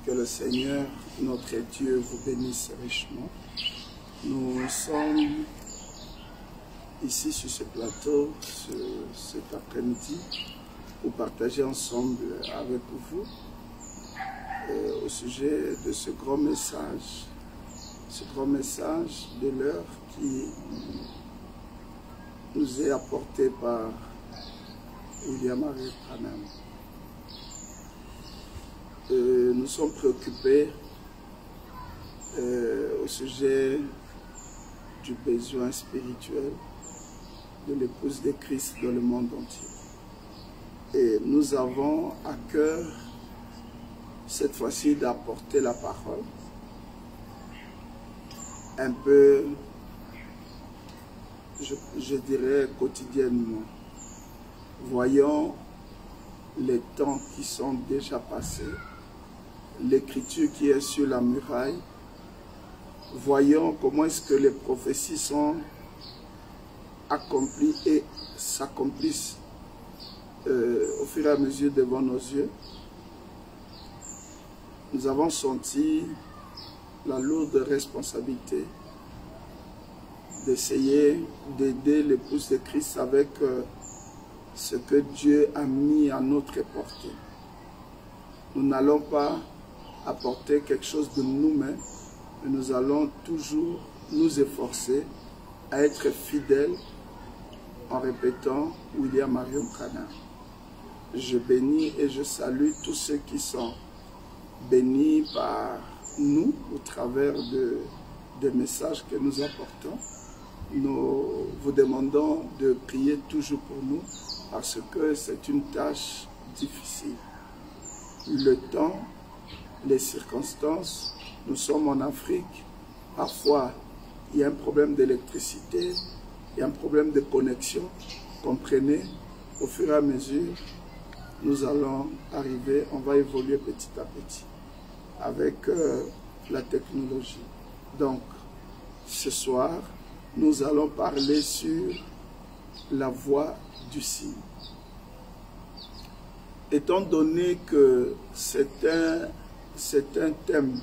Que le Seigneur, notre Dieu, vous bénisse richement. Nous sommes ici sur ce plateau cet après-midi pour partager ensemble avec vous au sujet de ce grand message de l'heure qui nous est apporté par William Marion Branham. Nous sommes préoccupés au sujet du besoin spirituel de l'épouse de Christ dans le monde entier. Et nous avons à cœur cette fois-ci d'apporter la parole un peu, je dirais, quotidiennement. Voyons les temps qui sont déjà passés, l'écriture qui est sur la muraille. Voyons comment est-ce que les prophéties sont accomplies et s'accomplissent au fur et à mesure devant nos yeux. Nous avons senti la lourde responsabilité d'essayer d'aider l'épouse de Christ avec ce que Dieu a mis à notre portée. Nous n'allons pas apporter quelque chose de nous-mêmes, mais nous allons toujours nous efforcer à être fidèles en répétant William Marion Branham. Je bénis et je salue tous ceux qui sont bénis par nous au travers des messages que nous apportons. Nous vous demandons de prier toujours pour nous parce que c'est une tâche difficile. Le temps, les circonstances, nous sommes en Afrique, parfois il y a un problème d'électricité, il y a un problème de connexion. Comprenez, au fur et à mesure, nous allons arriver, on va évoluer petit à petit avec la technologie. Donc, ce soir, nous allons parler sur la voie du signe. Étant donné que c'est un thème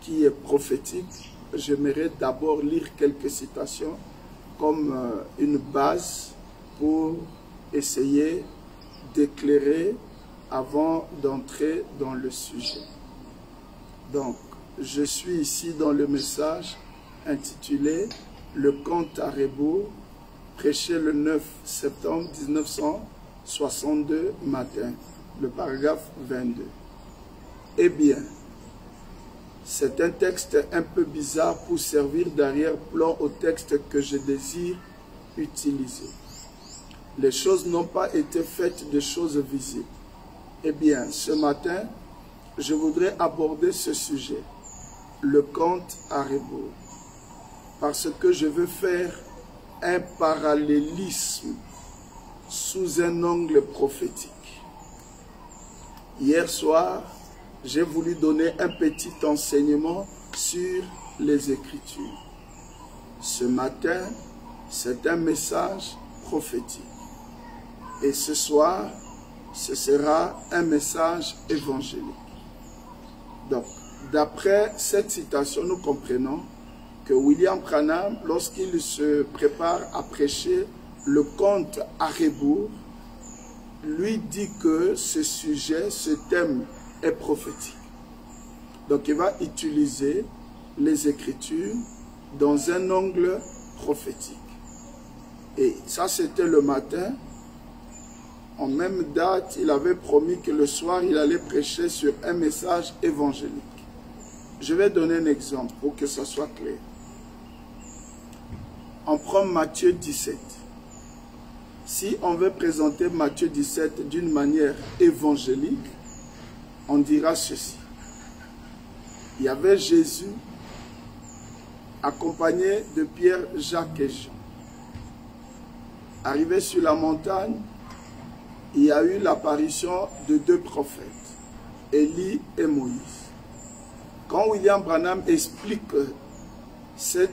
qui est prophétique, j'aimerais d'abord lire quelques citations comme une base pour essayer d'éclairer avant d'entrer dans le sujet. Donc, je suis ici dans le message intitulé « Le conte à rebours », prêché le 9 septembre 1962 matin, le paragraphe 22. Eh bien, c'est un texte un peu bizarre pour servir d'arrière-plan au texte que je désire utiliser. Les choses n'ont pas été faites de choses visibles. Eh bien, ce matin, je voudrais aborder ce sujet, le conte à rebours, parce que je veux faire un parallélisme sous un angle prophétique. Hier soir, j'ai voulu donner un petit enseignement sur les Écritures. Ce matin, c'est un message prophétique. Et ce soir, ce sera un message évangélique. Donc, d'après cette citation, nous comprenons que William Branham, lorsqu'il se prépare à prêcher le conte à rebours, lui dit que ce sujet, ce thème est prophétique. Donc, il va utiliser les Écritures dans un angle prophétique. Et ça, c'était le matin. En même date, il avait promis que le soir, il allait prêcher sur un message évangélique. Je vais donner un exemple pour que ça soit clair. On prend Matthieu 17. Si on veut présenter Matthieu 17 d'une manière évangélique, on dira ceci. Il y avait Jésus accompagné de Pierre, Jacques et Jean. Arrivé sur la montagne, il y a eu l'apparition de deux prophètes, Élie et Moïse. Quand William Branham explique ce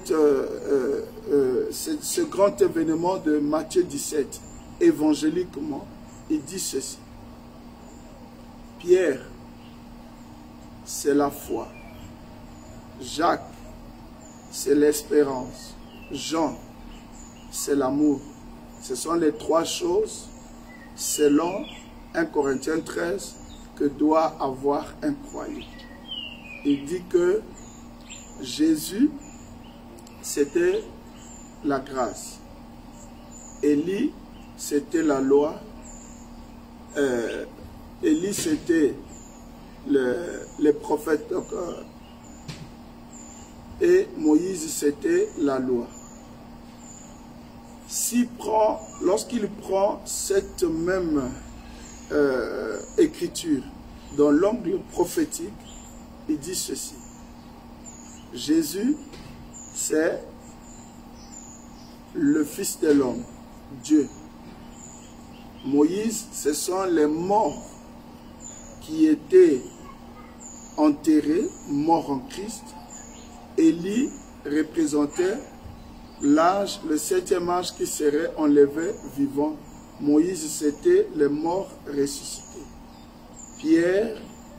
grand événement de Matthieu 17 évangéliquement, il dit ceci. Pierre c'est la foi. Jacques, c'est l'espérance. Jean, c'est l'amour. Ce sont les trois choses, selon 1 Corinthiens 13, que doit avoir un croyant. Il dit que Jésus, c'était la grâce. Élie, c'était la loi. Élie, c'était les prophètes. Donc, et Moïse, c'était la loi. Lorsqu'il prend cette même écriture dans l'angle prophétique, il dit ceci. Jésus, c'est le Fils de l'homme, Dieu. Moïse, ce sont les morts qui étaient enterrés, morts en Christ. Élie représentait l'âge, le 7e âge qui serait enlevé vivant. Moïse, c'était les morts ressuscités. Pierre,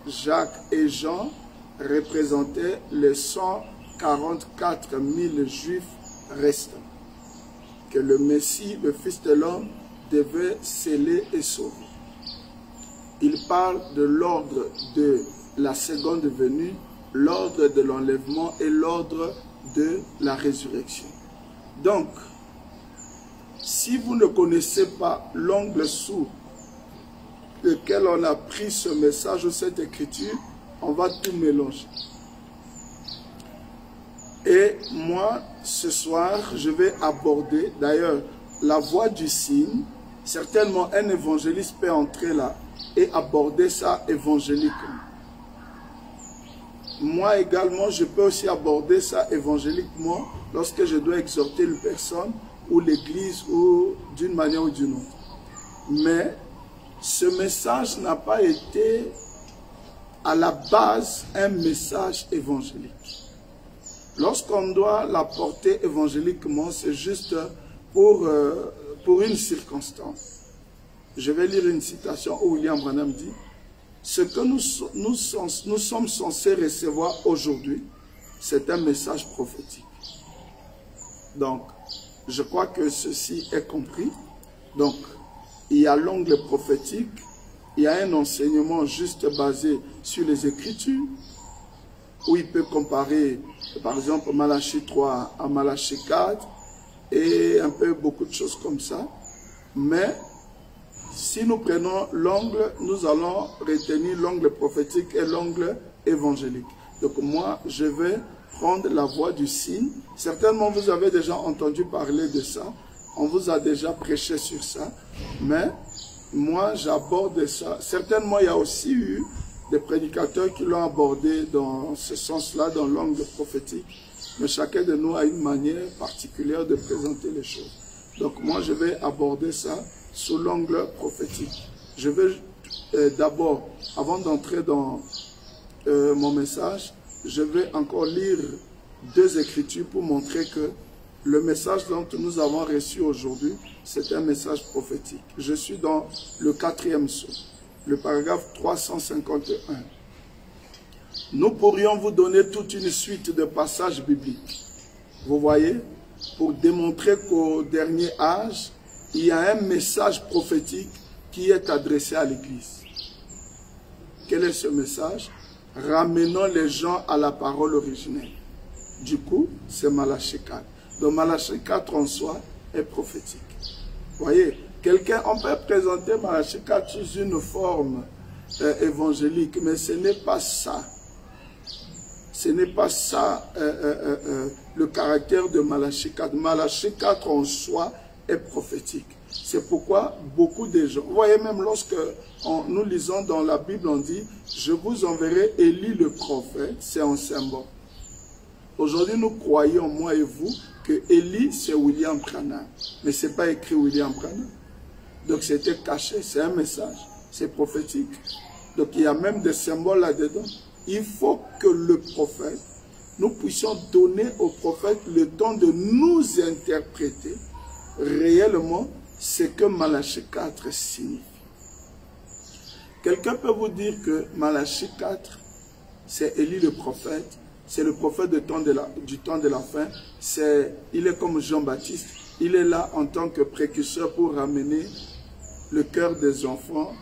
Jacques et Jean représentaient les 144 000 juifs restants que le Messie, le Fils de l'homme, devait sceller et sauver. Il parle de l'ordre de la seconde venue, l'ordre de l'enlèvement et l'ordre de la résurrection. Donc, si vous ne connaissez pas l'angle sous lequel on a pris ce message ou cette écriture, on va tout mélanger. Et moi, ce soir, je vais aborder, d'ailleurs, la voie du signe. Certainement, un évangéliste peut entrer là et aborder ça évangéliquement. Moi également, je peux aussi aborder ça évangéliquement lorsque je dois exhorter une personne ou l'église ou d'une manière ou d'une autre. Mais ce message n'a pas été à la base un message évangélique. Lorsqu'on doit l'apporter évangéliquement, c'est juste pour une circonstance. Je vais lire une citation où William Branham dit « Ce que nous sommes censés recevoir aujourd'hui, c'est un message prophétique. » Donc, je crois que ceci est compris. Donc, il y a l'angle prophétique, il y a un enseignement juste basé sur les Écritures, où il peut comparer, par exemple, Malachie 3 à Malachie 4, et un peu beaucoup de choses comme ça. Mais, si nous prenons l'angle, nous allons retenir l'angle prophétique et l'angle évangélique. Donc moi, je vais prendre la voie du signe. Certainement, vous avez déjà entendu parler de ça. On vous a déjà prêché sur ça. Mais moi, j'aborde ça. Certainement, il y a aussi eu des prédicateurs qui l'ont abordé dans ce sens-là, dans l'angle prophétique. Mais chacun de nous a une manière particulière de présenter les choses. Donc moi, je vais aborder ça sous l'angle prophétique. Je vais d'abord, avant d'entrer dans mon message, je vais encore lire 2 écritures pour montrer que le message dont nous avons reçu aujourd'hui, c'est un message prophétique. Je suis dans le 4e psaume, le paragraphe 351. Nous pourrions vous donner toute une suite de passages bibliques. Vous voyez, pour démontrer qu'au dernier âge, il y a un message prophétique qui est adressé à l'Église. Quel est ce message? Ramenons les gens à la parole originelle. Du coup, c'est Malachie 4. Donc Malachie 4 en soi est prophétique. Vous voyez, on peut présenter Malachie 4 sous une forme évangélique, mais ce n'est pas ça. Ce n'est pas ça le caractère de Malachie 4. Malachie 4 en soi est prophétique. C'est pourquoi beaucoup de gens, vous voyez même lorsque nous lisons dans la Bible, on dit « Je vous enverrai Élie le prophète », c'est un symbole. Aujourd'hui, nous croyons, moi et vous, que Élie, c'est William Branham. Mais ce n'est pas écrit William Branham. Donc c'était caché, c'est un message, c'est prophétique. Donc il y a même des symboles là-dedans. Il faut que le prophète, nous puissions donner au prophète le temps de nous interpréter réellement ce que Malachie 4 signifie. Quelqu'un peut vous dire que Malachie 4 c'est Élie le prophète, c'est le prophète du temps de la fin, il est comme Jean-Baptiste, il est là en tant que précurseur pour ramener le cœur des enfants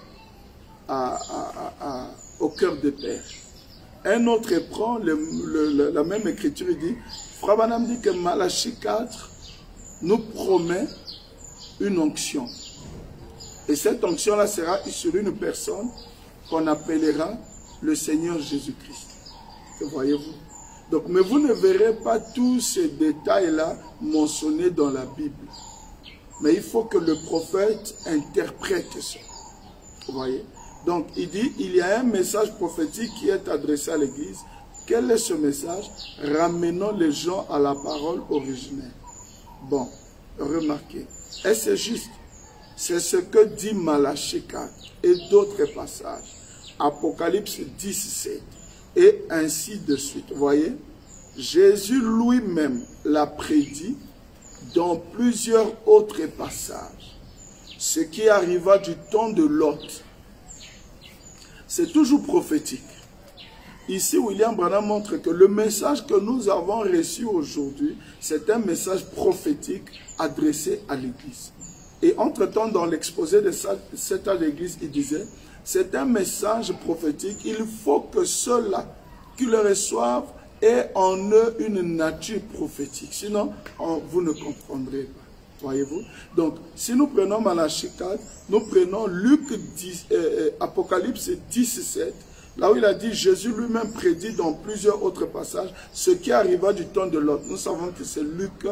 au cœur des pères. Un autre prend la même écriture, il dit, Frère Branham dit que Malachie 4 nous promet une onction. Et cette onction-là sera sur une personne qu'on appellera le Seigneur Jésus-Christ. Voyez-vous? Donc, mais vous ne verrez pas tous ces détails-là mentionnés dans la Bible. Mais il faut que le prophète interprète ça. Vous voyez? Donc, il dit, il y a un message prophétique qui est adressé à l'Église. Quel est ce message? Ramenons les gens à la parole originelle. Bon, remarquez. Et c'est juste. C'est ce que dit Malachie 4 et d'autres passages. Apocalypse 17 et ainsi de suite. Vous voyez? Jésus lui-même l'a prédit dans plusieurs autres passages. Ce qui arriva du temps de Lot. C'est toujours prophétique. Ici, William Branham montre que le message que nous avons reçu aujourd'hui, c'est un message prophétique adressé à l'Église. Et entre-temps, dans l'exposé de cette Église, il disait, c'est un message prophétique, il faut que ceux-là qui le reçoivent aient en eux une nature prophétique. Sinon, vous ne comprendrez pas. Voyez-vous? Donc, si nous prenons Malachie 4, nous prenons Apocalypse 17, là où il a dit, Jésus lui-même prédit dans plusieurs autres passages ce qui arriva du temps de Lot. Nous savons que c'est Luc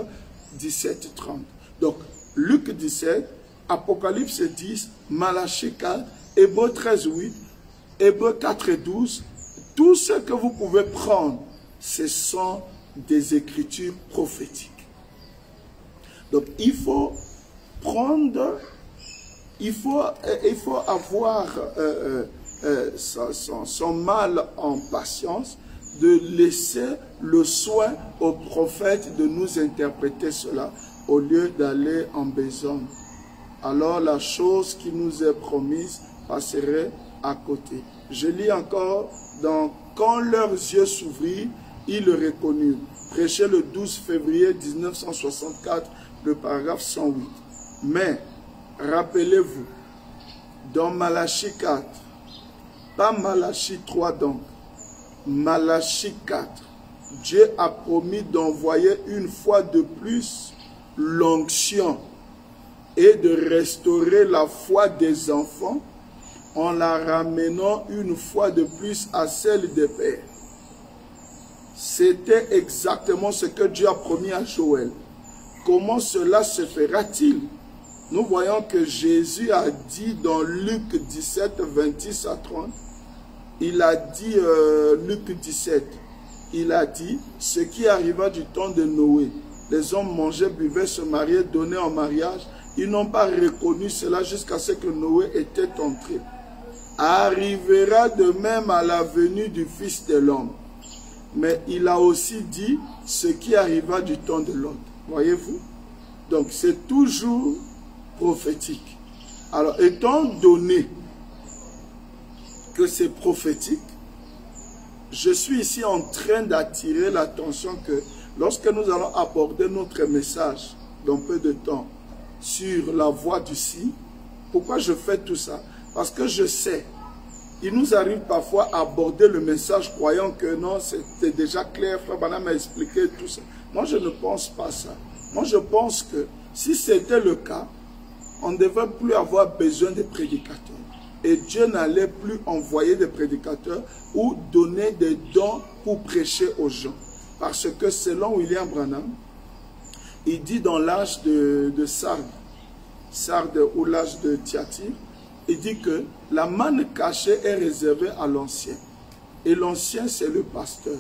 17, 30. Donc, Luc 17, Apocalypse 10, Malachie 4, Hébreux 13, 8, Hébreux 4, 12. Tout ce que vous pouvez prendre, ce sont des écritures prophétiques. Donc, il faut prendre, il faut avoir son mal en patience, de laisser le soin au prophète de nous interpréter cela au lieu d'aller en besogne. Alors la chose qui nous est promise passerait à côté. Je lis encore dans « Quand leurs yeux s'ouvrirent, ils le reconnurent ». Prêché le 12 février 1964, le paragraphe 108. Mais, rappelez-vous, dans Malachie 4, pas Malachie 3 donc, Malachie 4, Dieu a promis d'envoyer une fois de plus l'onction et de restaurer la foi des enfants en la ramenant une fois de plus à celle des pères. C'était exactement ce que Dieu a promis à Joël. Comment cela se fera-t-il? Nous voyons que Jésus a dit dans Luc 17, 26 à 30, il a dit, Luc 17, il a dit, ce qui arriva du temps de Noé. Les hommes mangeaient, buvaient, se mariaient, donnaient en mariage. Ils n'ont pas reconnu cela jusqu'à ce que Noé était entré. Arrivera de même à la venue du Fils de l'homme. Mais il a aussi dit ce qui arriva du temps de Lot. Voyez-vous? Donc c'est toujours prophétique. Alors étant donné que c'est prophétique, je suis ici en train d'attirer l'attention que lorsque nous allons aborder notre message dans peu de temps sur la voie du si, pourquoi je fais tout ça? Parce que je sais, il nous arrive parfois à aborder le message croyant que non, c'était déjà clair, Frère Branham m'a expliqué tout ça. Moi, je ne pense pas ça. Moi, je pense que si c'était le cas, on ne devrait plus avoir besoin de prédicateurs. Et Dieu n'allait plus envoyer des prédicateurs ou donner des dons pour prêcher aux gens. Parce que selon William Branham, il dit dans l'âge de Sardes ou l'âge de Thyatire, il dit que la manne cachée est réservée à l'ancien. Et l'ancien, c'est le pasteur.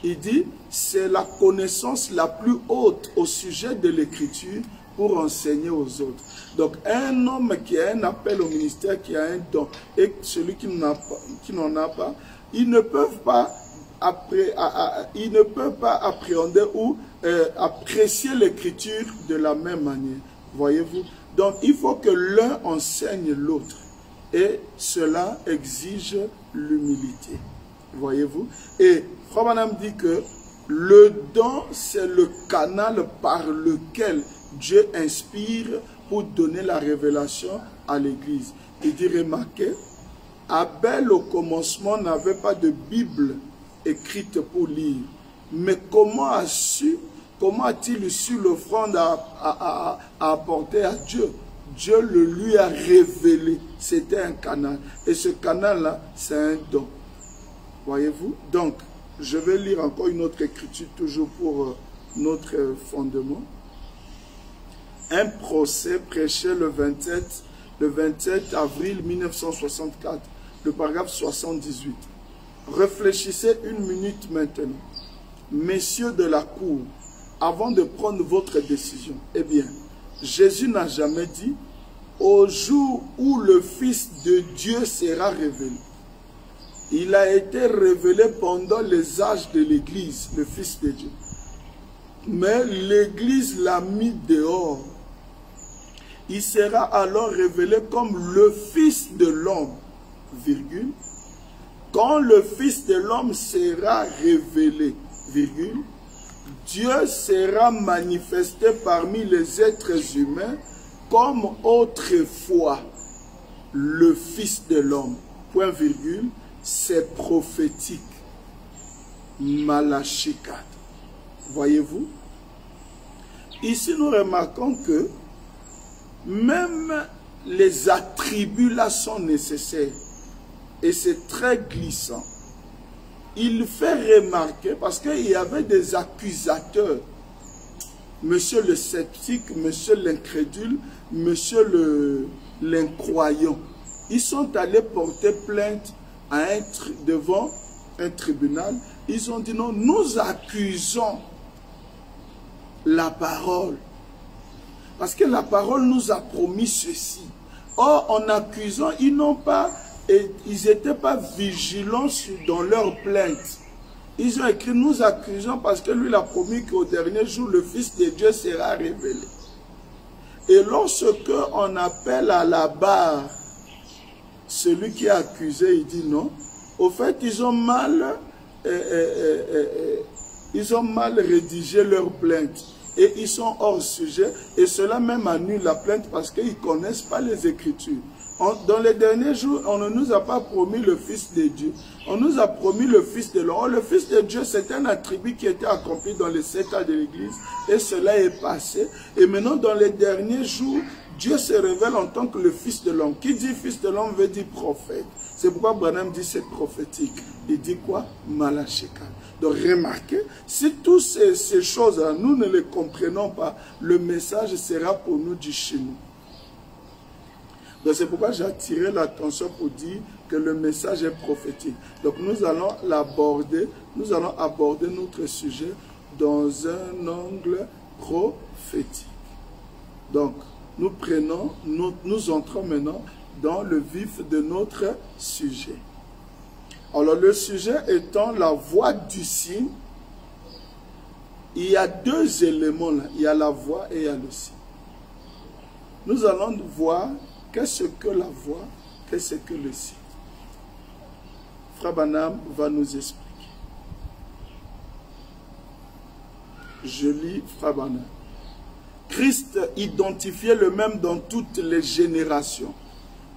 Il dit, c'est la connaissance la plus haute au sujet de l'écriture pour enseigner aux autres. Donc, un homme qui a un appel au ministère, qui a un don, et celui qui n'en a pas, ils ne peuvent pas appréhender ou apprécier l'écriture de la même manière. Voyez-vous? Donc, il faut que l'un enseigne l'autre. Et cela exige l'humilité. Voyez-vous? Et Frère Branham dit que le don, c'est le canal par lequel Dieu inspire pour donner la révélation à l'Église. Il dit, remarquez, Abel au commencement n'avait pas de Bible écrite pour lire. Mais comment a-t-il su l'offrande à apporter à Dieu? Dieu le lui a révélé. C'était un canal. Et ce canal-là, c'est un don. Voyez-vous? Donc, je vais lire encore une autre écriture, toujours pour notre fondement. Un procès prêché le 27 avril 1964, le paragraphe 78. Réfléchissez une minute maintenant. Messieurs de la cour, avant de prendre votre décision, eh bien, Jésus n'a jamais dit « au jour où le Fils de Dieu sera révélé ». Il a été révélé pendant les âges de l'Église, le Fils de Dieu. Mais l'Église l'a mis dehors. Il sera alors révélé comme le Fils de l'homme, virgule. Quand le Fils de l'homme sera révélé, virgule, Dieu sera manifesté parmi les êtres humains comme autrefois le Fils de l'homme, point virgule, c'est prophétique. Malachie 4. Voyez-vous? Ici, nous remarquons que même les attributs là sont nécessaires. Et c'est très glissant. Il fait remarquer, parce qu'il y avait des accusateurs. Monsieur le sceptique, monsieur l'incrédule, monsieur l'incroyant. Ils sont allés porter plainte devant un tribunal. Ils ont dit non, nous accusons la parole. Parce que la parole nous a promis ceci. Or, en accusant, ils n'étaient pas vigilants dans leur plainte. Ils ont écrit, nous accusons parce que lui il a promis qu'au dernier jour, le Fils de Dieu sera révélé. Et lorsque on appelle à la barre celui qui est accusé, il dit non. Au fait, ils ont mal rédigé leur plainte. Et ils sont hors sujet. Et cela même annule la plainte parce qu'ils ne connaissent pas les Écritures. Dans les derniers jours, on ne nous a pas promis le Fils de Dieu. On nous a promis le Fils de l'homme. Le Fils de Dieu, c'est un attribut qui était accompli dans les 7 ans de l'Église. Et cela est passé. Et maintenant, dans les derniers jours, Dieu se révèle en tant que le Fils de l'homme. Qui dit Fils de l'homme veut dire prophète. C'est pourquoi Branham dit c'est prophétique. Il dit quoi? Malachie 4. Donc remarquez, si toutes ces choses-là, nous ne les comprenons pas, le message sera pour nous du chez nous. Donc c'est pourquoi j'ai attiré l'attention pour dire que le message est prophétique. Donc nous allons l'aborder, nous allons aborder notre sujet dans un angle prophétique. Donc nous entrons maintenant dans le vif de notre sujet. Alors le sujet étant la voix du signe, il y a deux éléments là, il y a la voix et il y a le signe. Nous allons voir qu'est-ce que la voix, qu'est-ce que le signe. Frère Branham va nous expliquer. Je lis Frère Branham. Christ identifié le même dans toutes les générations.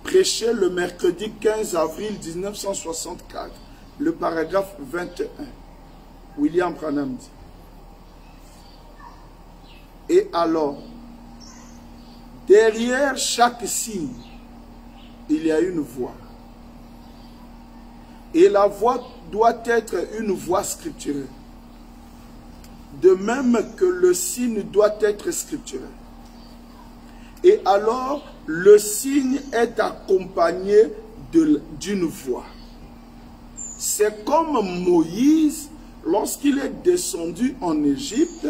Prêché le mercredi 15 avril 1964, le paragraphe 21. William Branham dit. Et alors, derrière chaque signe, il y a une voix. Et la voix doit être une voix scripturelle. De même que le signe doit être scripturel. Et alors, le signe est accompagné d'une voix. C'est comme Moïse, lorsqu'il est descendu en Égypte,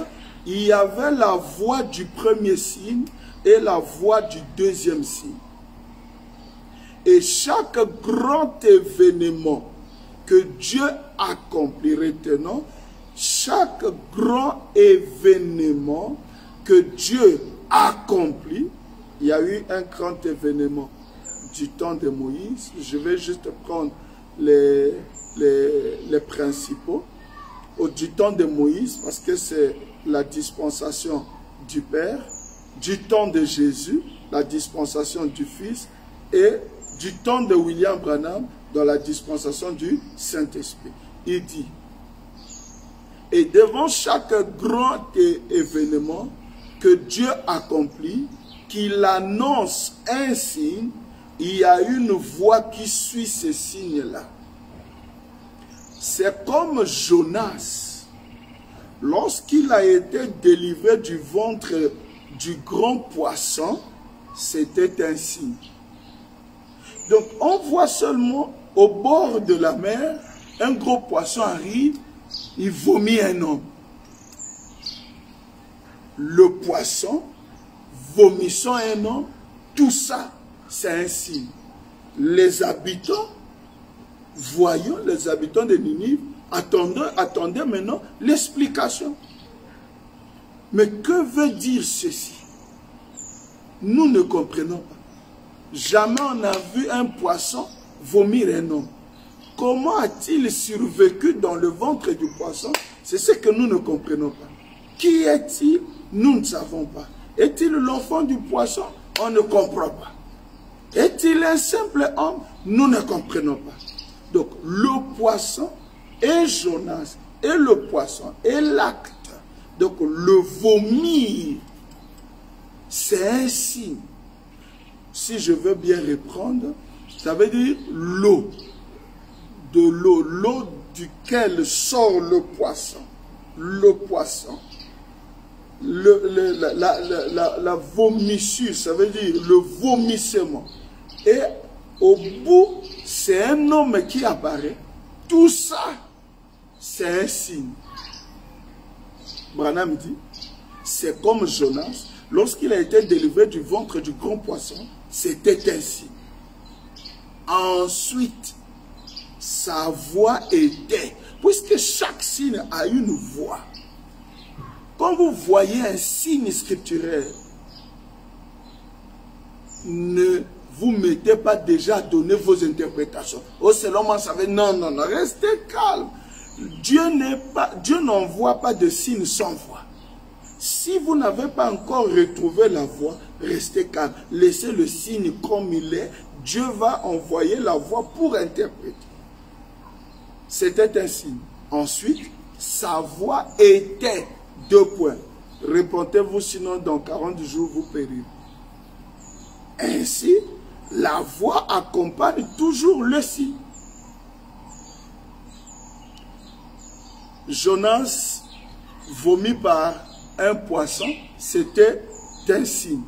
il y avait la voix du premier signe et la voix du deuxième signe. Et chaque grand événement que Dieu accomplit, retenons, chaque grand événement que Dieu accomplit, il y a eu un grand événement du temps de Moïse. Je vais juste prendre les principaux, du temps de Moïse, parce que c'est la dispensation du Père, du temps de Jésus, la dispensation du Fils, et du temps de William Branham, dans la dispensation du Saint-Esprit. Il dit, et devant chaque grand événement que Dieu accomplit, qu'il annonce un signe, il y a une voix qui suit ce signe-là. C'est comme Jonas, lorsqu'il a été délivré du ventre du grand poisson, c'était un signe. Donc on voit seulement au bord de la mer, un gros poisson arrive, il vomit un homme. Le poisson vomissant un homme, tout ça, c'est un signe. Les habitants, voyons les habitants de Ninive, attendez maintenant l'explication. Mais que veut dire ceci? Nous ne comprenons pas. Jamais on n'a vu un poisson vomir un homme. Comment a-t-il survécu dans le ventre du poisson? C'est ce que nous ne comprenons pas. Qui est-il? Nous ne savons pas. Est-il l'enfant du poisson? On ne comprend pas. Est-il un simple homme? Nous ne comprenons pas. Donc, le poisson et Jonas, et le poisson, et l'acte. Donc, le vomir, c'est un signe. Si je veux bien reprendre, ça veut dire l'eau. De l'eau, l'eau duquel sort le poisson. Le poisson. La vomissure, ça veut dire le vomissement. Et au bout, c'est un homme qui apparaît. Tout ça, c'est un signe. Branham dit, c'est comme Jonas, lorsqu'il a été délivré du ventre du grand poisson, c'était un signe. Ensuite, sa voix était, puisque chaque signe a une voix. Quand vous voyez un signe scripturel, ne vous mettez pas déjà à donner vos interprétations. Oh, selon moi, ça veut... Non, non, non, restez calme. Dieu n'envoie pas de signe sans voix. Si vous n'avez pas encore retrouvé la voix, restez calme. Laissez le signe comme il est. Dieu va envoyer la voix pour interpréter. C'était un signe. Ensuite, sa voix était... Deux points. Répondez-vous, sinon dans 40 jours, vous périrez. Ainsi, la voix accompagne toujours le signe. Jonas, vomi par un poisson, c'était un signe.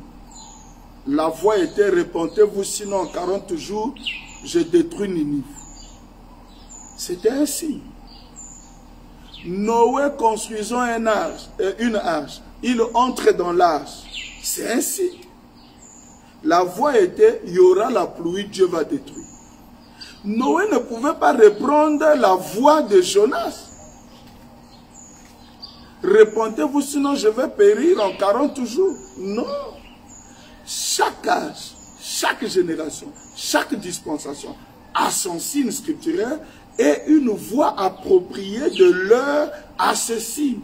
La voix était, répondez-vous, sinon en 40 jours, je détruis Ninive. C'était un signe. Noé construisant une arche, il entre dans l'arche. C'est un signe. La voix était, il y aura la pluie, Dieu va détruire. Noé ne pouvait pas reprendre la voix de Jonas. Répondez-vous, sinon je vais périr en 40 jours. Non. Chaque âge, chaque génération, chaque dispensation a son signe scripturel et une voix appropriée de l'heure à ce signe.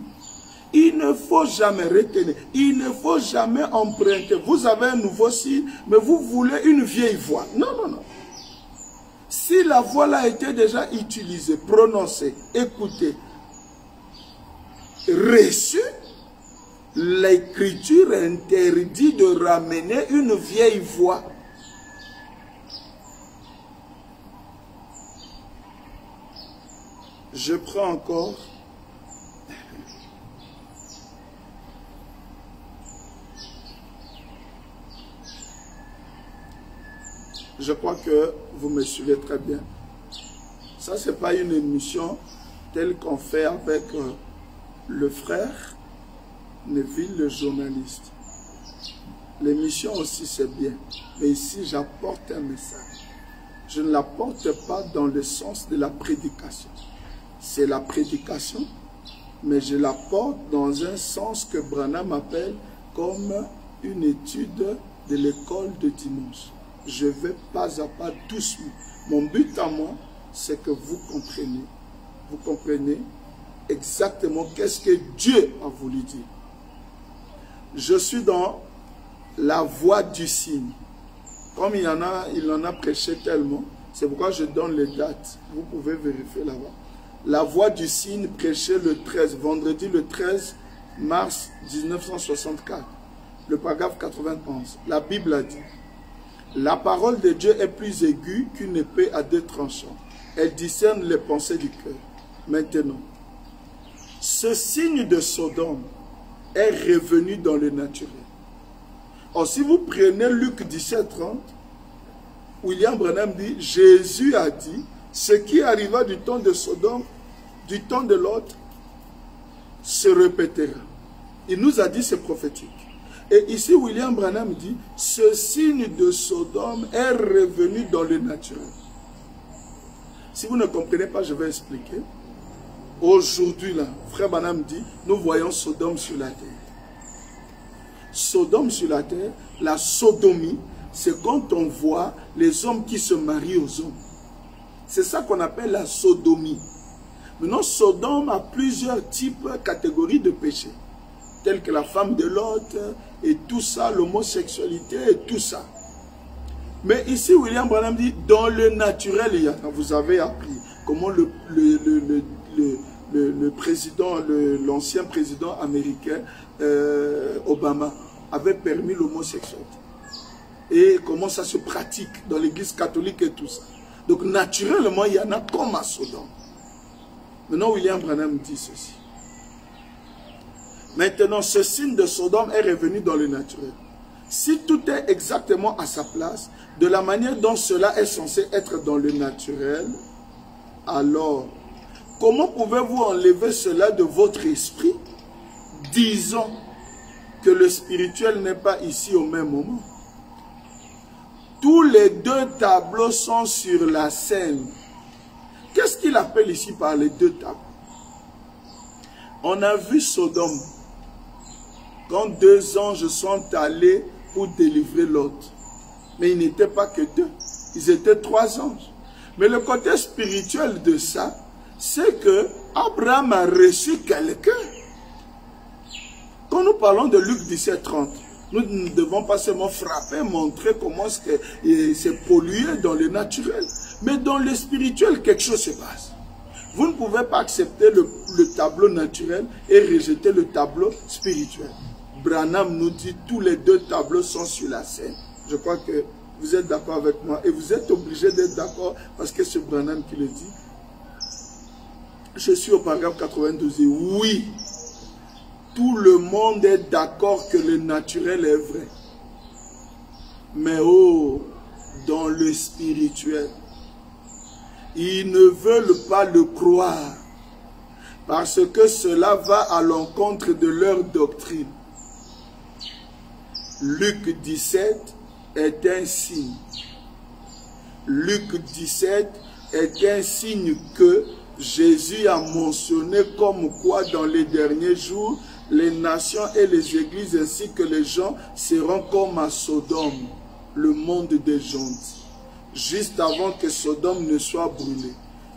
Il ne faut jamais retenir, il ne faut jamais emprunter. Vous avez un nouveau signe, mais vous voulez une vieille voix. Non, non, non. Si la voix là a été déjà utilisée, prononcée, écoutée, reçue, l'écriture interdit de ramener une vieille voix. Je prends encore. Je crois que vous me suivez très bien. Ça, ce n'est pas une émission telle qu'on fait avec le frère Neville, le journaliste. L'émission aussi, c'est bien. Mais ici, j'apporte un message. Je ne l'apporte pas dans le sens de la prédication. C'est la prédication, mais je l'apporte dans un sens que Branham appelle comme une étude de l'école de dimanche. Je vais pas à pas doucement. Mon but à moi, c'est que vous comprenez exactement qu'est-ce que Dieu a voulu dire. Je suis dans la voie du signe. Comme il en a prêché tellement, c'est pourquoi je donne les dates. Vous pouvez vérifier là-bas. La voie du signe prêchée vendredi le 13 mars 1964. Le paragraphe 91. La Bible a dit: la parole de Dieu est plus aiguë qu'une épée à deux tranchants. Elle discerne les pensées du cœur. Maintenant, ce signe de Sodome est revenu dans le naturel. Or, si vous prenez Luc 17:30, William Branham dit, Jésus a dit, ce qui arriva du temps de Sodome, du temps de l'autre, se répétera. Il nous a dit, c'est prophétique. Et ici, William Branham dit, ce signe de Sodome est revenu dans le naturel. Si vous ne comprenez pas, je vais expliquer. Aujourd'hui, là, frère Branham dit, nous voyons Sodome sur la terre. Sodome sur la terre, la sodomie, c'est quand on voit les hommes qui se marient aux hommes. C'est ça qu'on appelle la sodomie. Maintenant, Sodome a plusieurs types, catégories de péchés, tels que la femme de l'autre et tout ça, l'homosexualité et tout ça. Mais ici, William Branham dit, dans le naturel, il y a, vous avez appris comment l'ancien président américain, Obama, avait permis l'homosexualité. Et comment ça se pratique dans l'église catholique et tout ça. Donc naturellement, il y en a comme à Sodome. Maintenant, William Branham dit ceci. Maintenant, ce signe de Sodome est revenu dans le naturel. Si tout est exactement à sa place, de la manière dont cela est censé être dans le naturel, alors, comment pouvez-vous enlever cela de votre esprit, disant que le spirituel n'est pas ici au même moment? Tous les deux tableaux sont sur la scène. Qu'est-ce qu'il appelle ici par les deux tableaux? On a vu Sodome, quand deux anges sont allés pour délivrer Lot. Mais ils n'étaient pas que deux, ils étaient trois anges. Mais le côté spirituel de ça, c'est que Abraham a reçu quelqu'un. Quand nous parlons de Luc 17:30, nous ne devons pas seulement frapper, montrer comment c'est pollué dans le naturel. Mais dans le spirituel, quelque chose se passe. Vous ne pouvez pas accepter le tableau naturel et rejeter le tableau spirituel. Branham nous dit tous les deux tableaux sont sur la scène. Je crois que vous êtes d'accord avec moi. Et vous êtes obligé d'être d'accord parce que c'est Branham qui le dit. Je suis au paragraphe 92. Oui. Tout le monde est d'accord que le naturel est vrai. Mais oh, dans le spirituel, ils ne veulent pas le croire parce que cela va à l'encontre de leur doctrine. Luc 17 est un signe. Luc 17 est un signe que Jésus a mentionné comme quoi dans les derniers jours, les nations et les églises ainsi que les gens seront comme à Sodome, le monde des gentils, juste avant que Sodome ne soit brûlé.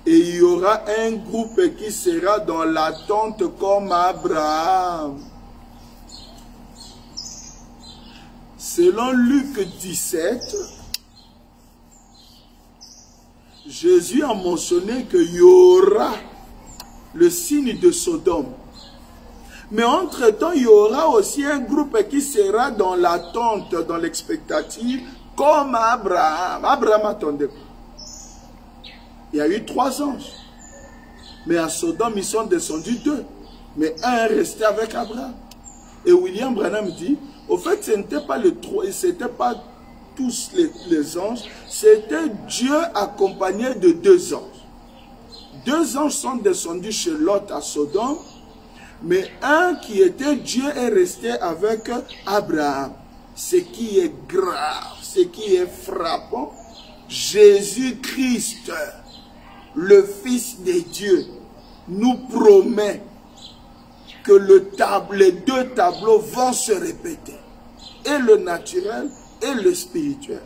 Et il y aura un groupe qui sera dans l'attente comme Abraham. Selon Luc 17, Jésus a mentionné qu'il y aura le signe de Sodome. Mais entre-temps, il y aura aussi un groupe qui sera dans l'attente, dans l'expectative, comme Abraham. Abraham attendait quoi? Il y a eu 3 anges. Mais à Sodome, ils sont descendus 2. Mais un est resté avec Abraham. Et William Branham dit, au fait, ce n'était pas les 3, ce n'était pas tous les anges, c'était Dieu accompagné de 2 anges. 2 anges sont descendus chez Lot à Sodome, mais un qui était Dieu est resté avec Abraham. Ce qui est grave, ce qui est frappant, Jésus-Christ, le Fils de Dieu, nous promet que les 2 tableaux vont se répéter. Et le naturel et le spirituel.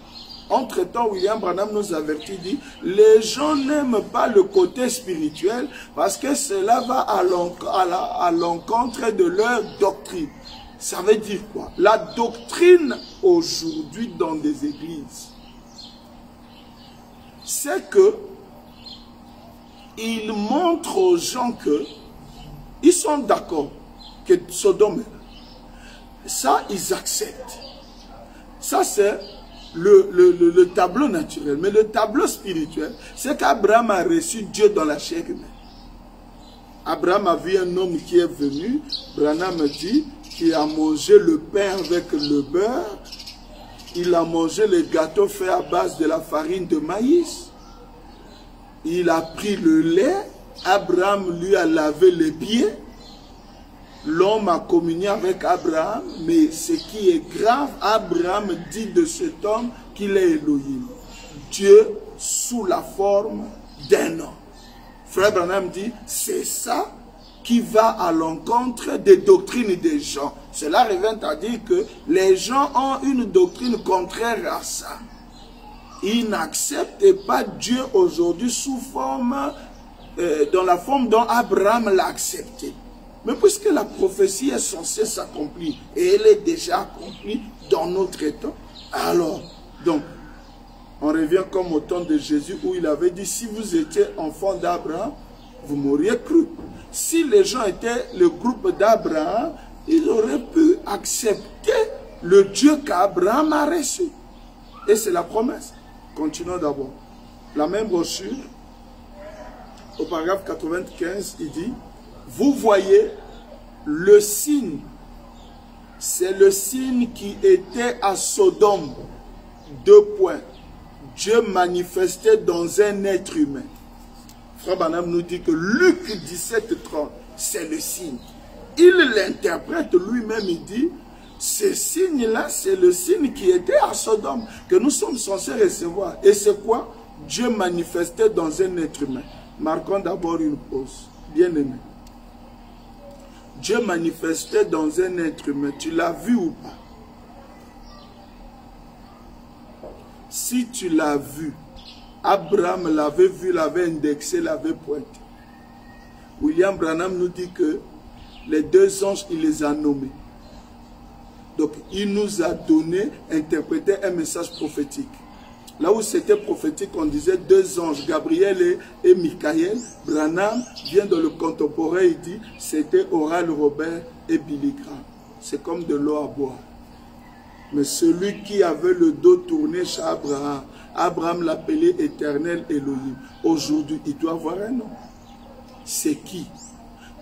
Entre-temps, William Branham nous avertit, dit, les gens n'aiment pas le côté spirituel parce que cela va à l'encontre de leur doctrine. Ça veut dire quoi? La doctrine aujourd'hui dans des églises, c'est que il montre aux gens que ils sont d'accord que Sodome est là. Ça, ils acceptent. Ça, c'est le tableau naturel. Mais le tableau spirituel, c'est qu'Abraham a reçu Dieu dans la chair humaine. Abraham a vu un homme qui est venu, Branham dit, qui a mangé le pain avec le beurre, il a mangé les gâteaux faits à base de la farine de maïs, il a pris le lait, Abraham lui a lavé les pieds, l'homme a communié avec Abraham, mais ce qui est grave, Abraham dit de cet homme qu'il est Elohim, Dieu sous la forme d'un homme. Frère Branham dit, c'est ça qui va à l'encontre des doctrines des gens. Cela revient à dire que les gens ont une doctrine contraire à ça. Ils n'acceptent pas Dieu aujourd'hui sous forme, dans la forme dont Abraham l'a accepté. Mais puisque la prophétie est censée s'accomplir, et elle est déjà accomplie dans notre temps, alors, donc, on revient comme au temps de Jésus où il avait dit, si vous étiez enfant d'Abraham, vous m'auriez cru. Si les gens étaient le groupe d'Abraham, ils auraient pu accepter le Dieu qu'Abraham a reçu. Et c'est la promesse. Continuons d'abord. La même brochure, au paragraphe 95, il dit, vous voyez le signe, c'est le signe qui était à Sodome. 2 points. Dieu manifestait dans un être humain. Frère Branham nous dit que Luc 17:30, c'est le signe. Il l'interprète lui-même, il dit, ce signe-là, c'est le signe qui était à Sodome, que nous sommes censés recevoir. Et c'est quoi? Dieu manifestait dans un être humain. Marquons d'abord une pause. Bien-aimé. Dieu manifestait dans un être humain. Tu l'as vu ou pas? Si tu l'as vu, Abraham l'avait vu, l'avait indexé, l'avait pointé. William Branham nous dit que les 2 anges, il les a nommés. Donc, il nous a donné, interprété un message prophétique. Là où c'était prophétique, on disait 2 anges, Gabriel et Michael. Branham vient dans le contemporain, il dit, c'était Oral Robert et Billy Graham. C'est comme de l'eau à boire. Mais celui qui avait le dos tourné chez Abraham, Abraham l'appelait éternel Elohim. Aujourd'hui, il doit avoir un nom. C'est qui?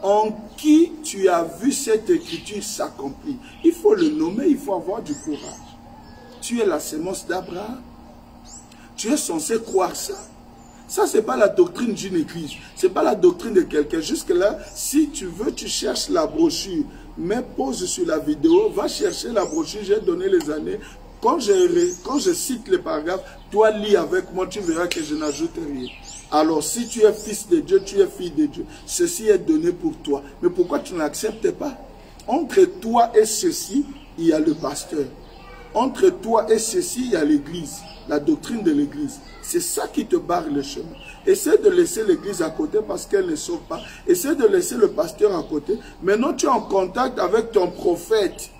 En qui tu as vu cette écriture s'accomplir? Il faut le nommer, il faut avoir du courage. Tu es la sémence d'Abraham. Tu es censé croire ça. Ça, ce n'est pas la doctrine d'une église. Ce n'est pas la doctrine de quelqu'un. Jusque-là, si tu veux, tu cherches la brochure. Mets pause sur la vidéo, va chercher la brochure, j'ai donné les années. Quand je cite les paragraphes, toi lis avec moi, tu verras que je n'ajoute rien. Alors, si tu es fils de Dieu, tu es fille de Dieu. Ceci est donné pour toi. Mais pourquoi tu n'acceptes pas? Entre toi et ceci, il y a le pasteur. Entre toi et ceci, il y a l'église. La doctrine de l'église. C'est ça qui te barre le chemin. Essaie de laisser l'église à côté parce qu'elle ne sauve pas. Essaie de laisser le pasteur à côté. Maintenant, tu es en contact avec ton prophète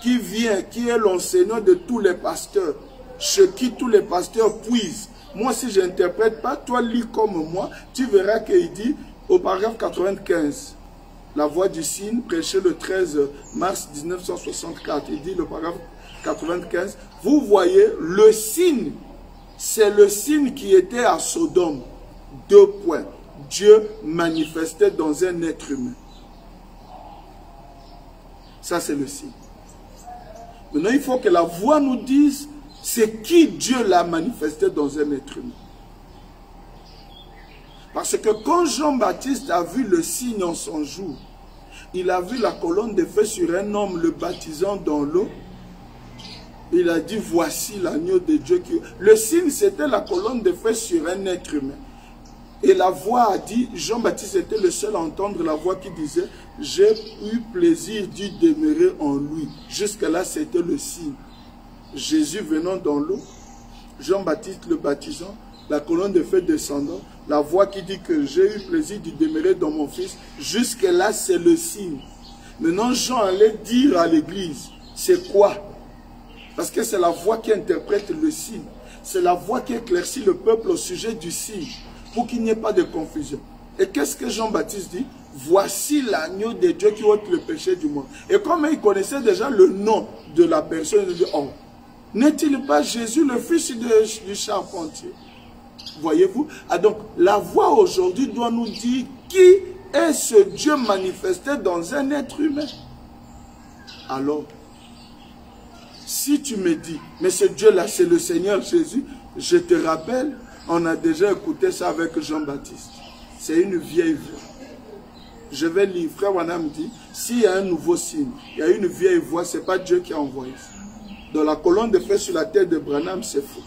qui vient, qui est l'enseignant de tous les pasteurs, chez qui tous les pasteurs puisent. Moi, si je n'interprète pas, toi lis comme moi, tu verras qu'il dit au paragraphe 95, la voix du signe, prêché le 13 mars 1964, il dit le paragraphe 95, vous voyez le signe, c'est le signe qui était à Sodome. 2 points. Dieu manifestait dans un être humain. Ça, c'est le signe. Maintenant, il faut que la voix nous dise c'est qui Dieu l'a manifesté dans un être humain. Parce que quand Jean-Baptiste a vu le signe en son jour, il a vu la colonne de feu sur un homme le baptisant dans l'eau. Il a dit, voici l'agneau de Dieu. Le signe, c'était la colonne de feu sur un être humain. Et la voix a dit, Jean-Baptiste était le seul à entendre la voix qui disait, j'ai eu plaisir d'y demeurer en lui. Jusque-là, c'était le signe. Jésus venant dans l'eau, Jean-Baptiste le baptisant, la colonne de feu descendant, la voix qui dit que j'ai eu plaisir d'y demeurer dans mon fils. Jusque-là, c'est le signe. Maintenant, Jean allait dire à l'église, c'est quoi? Parce que c'est la voix qui interprète le signe. C'est la voix qui éclaircit le peuple au sujet du signe, pour qu'il n'y ait pas de confusion. Et qu'est-ce que Jean-Baptiste dit? Voici l'agneau de Dieu qui ôte le péché du monde. Et comme il connaissait déjà le nom de la personne, il dit, oh, n'est-il pas Jésus, le fils du charpentier? Voyez-vous? Ah, donc, la voix aujourd'hui doit nous dire qui est ce Dieu manifesté dans un être humain. Alors, si tu me dis, mais ce Dieu-là, c'est le Seigneur Jésus, je te rappelle, on a déjà écouté ça avec Jean-Baptiste. C'est une vieille voix. Je vais lire, frère Wanam dit, s'il y a un nouveau signe, il y a une vieille voix, ce n'est pas Dieu qui a envoyé ça. Dans la colonne de feu sur la tête de Branham, c'est faux.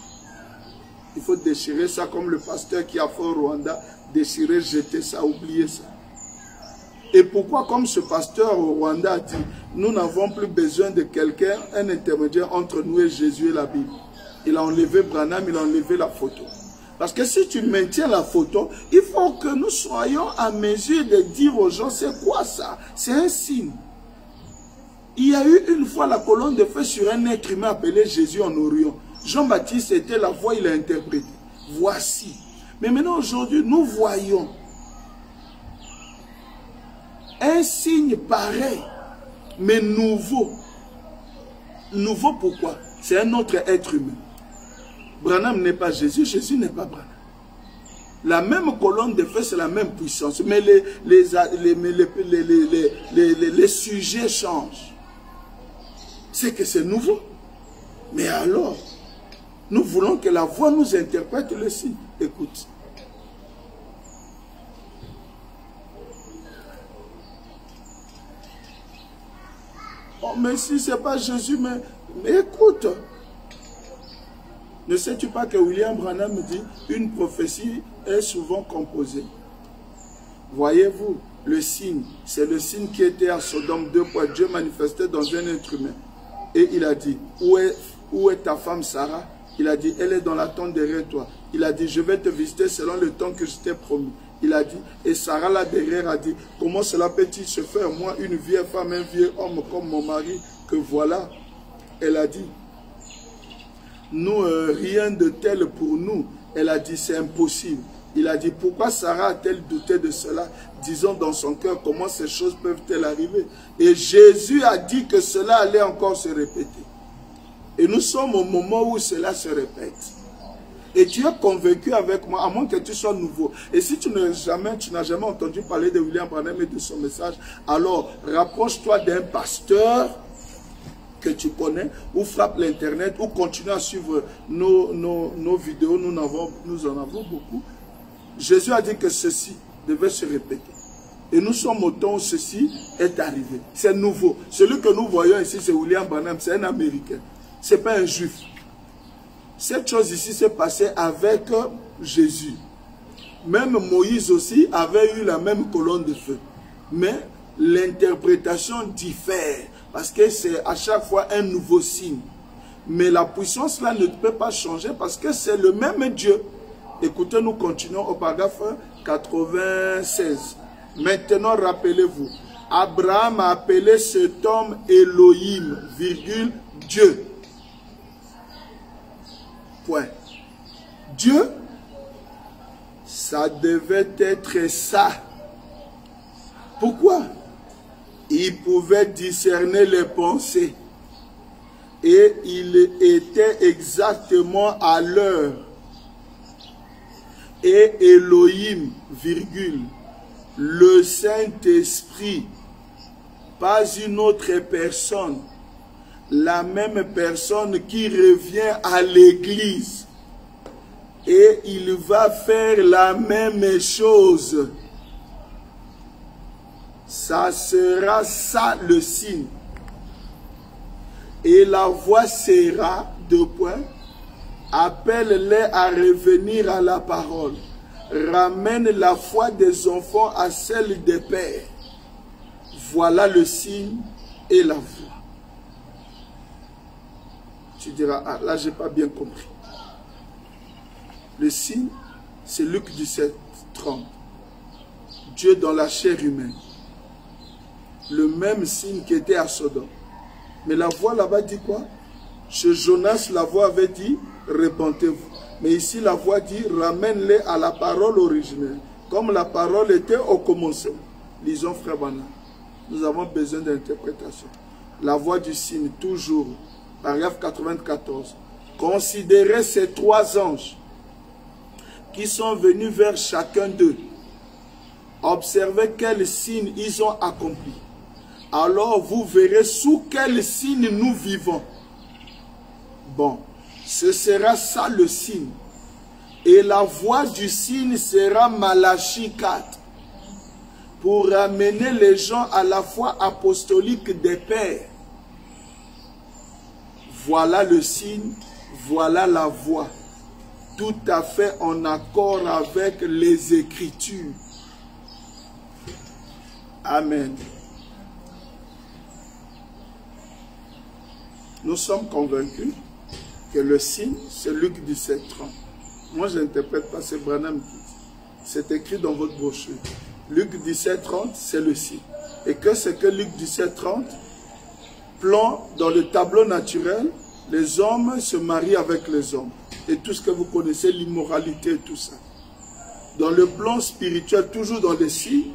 Il faut déchirer ça comme le pasteur qui a fait au Rwanda, déchirer, jeter ça, oublier ça. Et pourquoi, comme ce pasteur au Rwanda a dit, nous n'avons plus besoin de quelqu'un, un intermédiaire entre nous et Jésus et la Bible. Il a enlevé Branham, il a enlevé la photo. Parce que si tu maintiens la photo, il faut que nous soyons à mesure de dire aux gens, c'est quoi ça? C'est un signe. Il y a eu une fois la colonne de feu sur un être humain appelé Jésus en Orient. Jean-Baptiste était la voix, il a interprété. Voici. Mais maintenant, aujourd'hui, nous voyons un signe pareil, mais nouveau. Nouveau pourquoi? C'est un autre être humain. Branham n'est pas Jésus, Jésus n'est pas Branham. La même colonne de feu, c'est la même puissance, mais les sujets changent. C'est que c'est nouveau. Mais alors, nous voulons que la voix nous interprète le signe. Écoute. Oh, mais si ce n'est pas Jésus, mais écoute. Ne sais-tu pas que William Branham dit une prophétie est souvent composée? Voyez-vous, le signe, c'est le signe qui était à Sodome 2 fois Dieu manifesté dans un être humain. Et il a dit, où est ta femme Sarah? Il a dit, elle est dans la tente derrière toi. Il a dit, je vais te visiter selon le temps que je t'ai promis. Il a dit, et Sarah là derrière a dit, comment cela peut-il se faire, moi, une vieille femme, un vieux homme comme mon mari, que voilà? Elle a dit, nous, rien de tel pour nous. Elle a dit, c'est impossible. Il a dit, pourquoi Sarah a-t-elle douté de cela? Disons dans son cœur, comment ces choses peuvent-elles arriver? Et Jésus a dit que cela allait encore se répéter. Et nous sommes au moment où cela se répète. Et tu es convaincu avec moi, à moins que tu sois nouveau. Et si tu n'as jamais entendu parler de William Branham et de son message, alors rapproche-toi d'un pasteur que tu connais, ou frappe l'internet, ou continue à suivre nos vidéos, nous en avons beaucoup. Jésus a dit que ceci devait se répéter. Et nous sommes au temps où ceci est arrivé. C'est nouveau. Celui que nous voyons ici, c'est William Branham, c'est un Américain. Ce n'est pas un Juif. Cette chose ici s'est passée avec Jésus. Même Moïse aussi avait eu la même colonne de feu. Mais l'interprétation diffère. Parce que c'est à chaque fois un nouveau signe. Mais la puissance là ne peut pas changer parce que c'est le même Dieu. Écoutez, nous continuons au paragraphe 96. Maintenant, rappelez-vous, Abraham a appelé cet homme Elohim, virgule, Dieu. Point. Dieu, ça devait être ça. Pourquoi? Il pouvait discerner les pensées. Et il était exactement à l'heure. Et Elohim, virgule, le Saint-Esprit, pas une autre personne, la même personne qui revient à l'église. Et il va faire la même chose. Ça sera ça le signe. Et la voix sera, deux points, appelle-les à revenir à la parole. Ramène la foi des enfants à celle des pères. Voilà le signe et la voix. Tu diras, ah, là, je n'ai pas bien compris. Le signe, c'est Luc 17, 30. Dieu dans la chair humaine. Le même signe qui était à Sodome. Mais la voix là-bas dit quoi? Chez Jonas, la voix avait dit, repentez-vous. Mais ici, la voix dit, ramène-les à la parole originelle. Comme la parole était au commencement. Lisons, frère Bana. Nous avons besoin d'interprétation. La voix du signe, toujours. Paragraphe 94. Considérez ces trois anges qui sont venus vers chacun d'eux. Observez quels signes ils ont accomplis. Alors vous verrez sous quel signe nous vivons. Bon, ce sera ça le signe. Et la voix du signe sera Malachie 4. Pour ramener les gens à la foi apostolique des pères. Voilà le signe, voilà la voix. Tout à fait en accord avec les Écritures. Amen. Nous sommes convaincus que le signe, c'est Luc 17, 30. Moi, je n'interprète pas, c'est Branham qui dit. C'est écrit dans votre brochure. Luc 17, 30, c'est le signe. Et que c'est que Luc 17, 30? Plan dans le tableau naturel, les hommes se marient avec les hommes. Et tout ce que vous connaissez, l'immoralité et tout ça. Dans le plan spirituel, toujours dans les signes,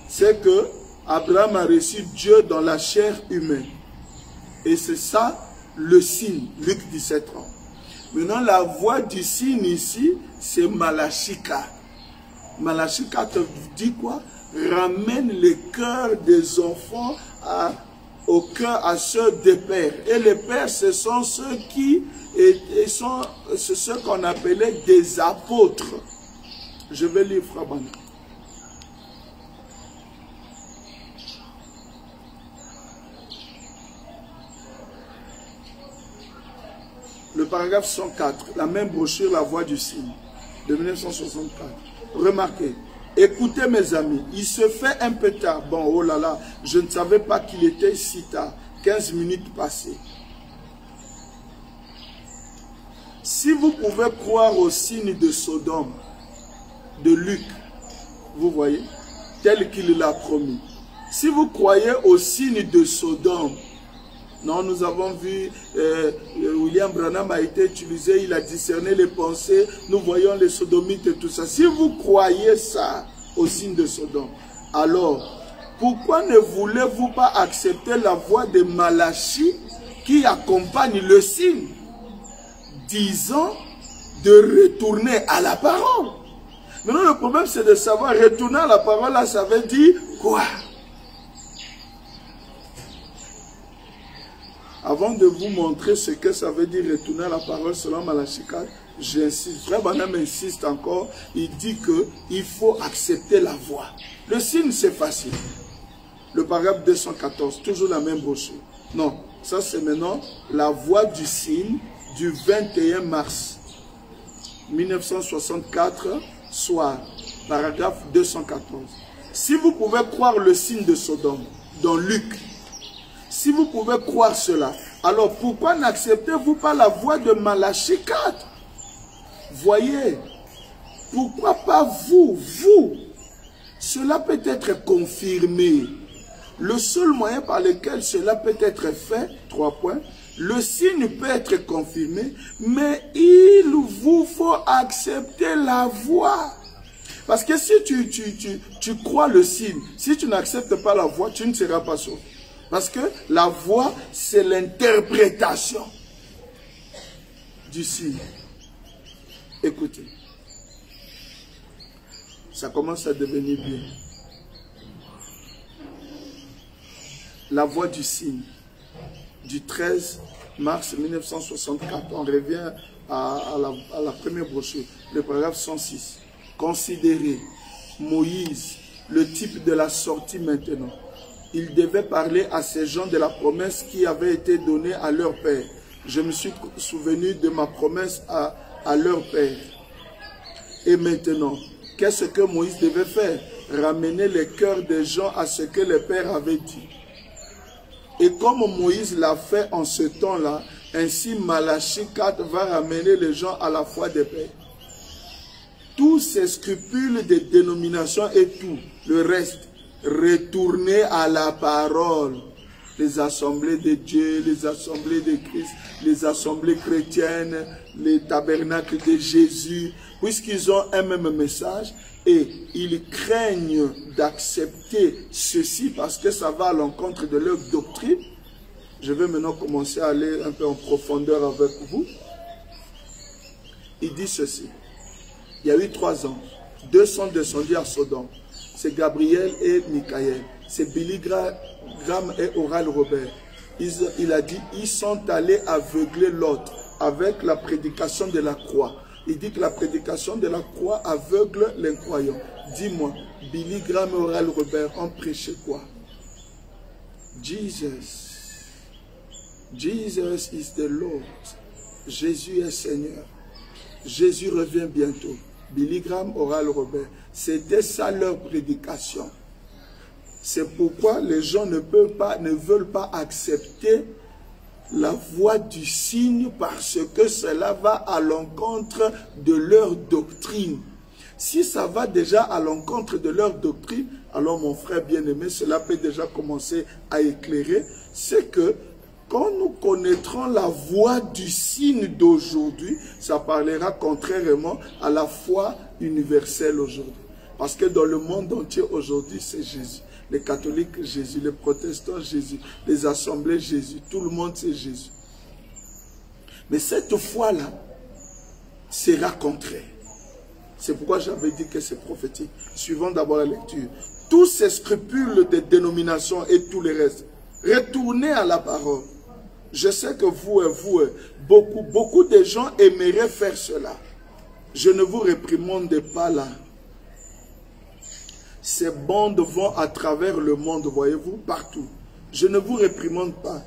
c'est que Abraham a reçu Dieu dans la chair humaine. Et c'est ça le signe, Luc 17, 30. Maintenant, la voix du signe ici, c'est Malachie 4. Malachie 4 dit quoi? Ramène les cœurs des enfants au cœur à ceux des pères. Et les pères, ce sont ceux qui c'est ceux qu'on appelait des apôtres. Je vais lire Frère Bana. Le paragraphe 104, la même brochure, la voix du signe, de 1964. Remarquez, écoutez mes amis, il se fait un peu tard. Bon, oh là là, je ne savais pas qu'il était si tard. 15 minutes passées. Si vous pouvez croire au signe de Sodome, de Luc, vous voyez, tel qu'il l'a promis. Si vous croyez au signe de Sodome, non, nous avons vu, William Branham a été utilisé, il a discerné les pensées, nous voyons les sodomites et tout ça. Si vous croyez ça au signe de Sodome, alors, pourquoi ne voulez-vous pas accepter la voix de Malachie qui accompagne le signe, disant de retourner à la parole? Maintenant, le problème, c'est de savoir, retourner à la parole, là, ça veut dire quoi? Avant de vous montrer ce que ça veut dire retourner à la parole selon Malachie 4, j'insiste. Frère Branham insiste encore. Il dit qu'il faut accepter la voix. Le signe, c'est facile. Le paragraphe 214, toujours la même brochure. Non, ça c'est maintenant la voix du signe du 21 mars 1964, soir. Paragraphe 214. Si vous pouvez croire le signe de Sodome dans Luc, si vous pouvez croire cela, alors pourquoi n'acceptez-vous pas la voix de Malachie 4? Voyez, pourquoi pas vous? Cela peut être confirmé. Le seul moyen par lequel cela peut être fait, 3 points, le signe peut être confirmé, mais il vous faut accepter la voix. Parce que si tu crois le signe, si tu n'acceptes pas la voix, tu ne seras pas sauvé. Parce que la voix, c'est l'interprétation du signe. Écoutez, ça commence à devenir bien. La voix du signe, du 13 mars 1964, on revient à la première brochure, le paragraphe 106. Considérez Moïse, le type de la sortie maintenant. Il devait parler à ces gens de la promesse qui avait été donnée à leur père. Je me suis souvenu de ma promesse à leur père. Et maintenant, qu'est-ce que Moïse devait faire? Ramener les cœurs des gens à ce que le père avait dit. Et comme Moïse l'a fait en ce temps-là, ainsi Malachie 4 va ramener les gens à la foi des pères. tous ces scrupules de dénomination et tout le reste, retournez à la parole. Les assemblées de Dieu, les assemblées de Christ, les assemblées chrétiennes, les tabernacles de Jésus, puisqu'ils ont un même message et ils craignent d'accepter ceci parce que ça va à l'encontre de leur doctrine. Je vais maintenant commencer à aller un peu en profondeur avec vous. Il dit ceci. Il y a eu 3 anges. 2 sont descendus à Sodome. C'est Gabriel et Michael. C'est Billy Graham et Oral Robert. Il a dit, ils sont allés aveugler l'autre avec la prédication de la croix. Il dit que la prédication de la croix aveugle l'incroyant. Dis-moi, Billy Graham et Oral Robert ont prêché quoi? Jesus. Jesus is the Lord. Jésus est Seigneur. Jésus revient bientôt. Billy Graham, Oral Robert. C'était ça leur prédication. C'est pourquoi les gens ne veulent pas accepter la voie du signe parce que cela va à l'encontre de leur doctrine. Si ça va déjà à l'encontre de leur doctrine, alors mon frère bien-aimé, cela peut déjà commencer à éclairer. C'est que quand nous connaîtrons la voie du signe d'aujourd'hui, ça parlera contrairement à la foi universelle aujourd'hui. Parce que dans le monde entier aujourd'hui, c'est Jésus. Les catholiques, Jésus. Les protestants, Jésus. Les assemblées, Jésus. Tout le monde, c'est Jésus. Mais cette foi-là sera contraire. C'est pourquoi j'avais dit que c'est prophétique. Suivons d'abord la lecture. Tous ces scrupules de dénomination et tout le reste, retournez à la parole. Je sais que vous, beaucoup de gens aimeraient faire cela. Je ne vous réprimande pas là. Ces bandes vont à travers le monde, voyez-vous, partout. Je ne vous réprimande pas,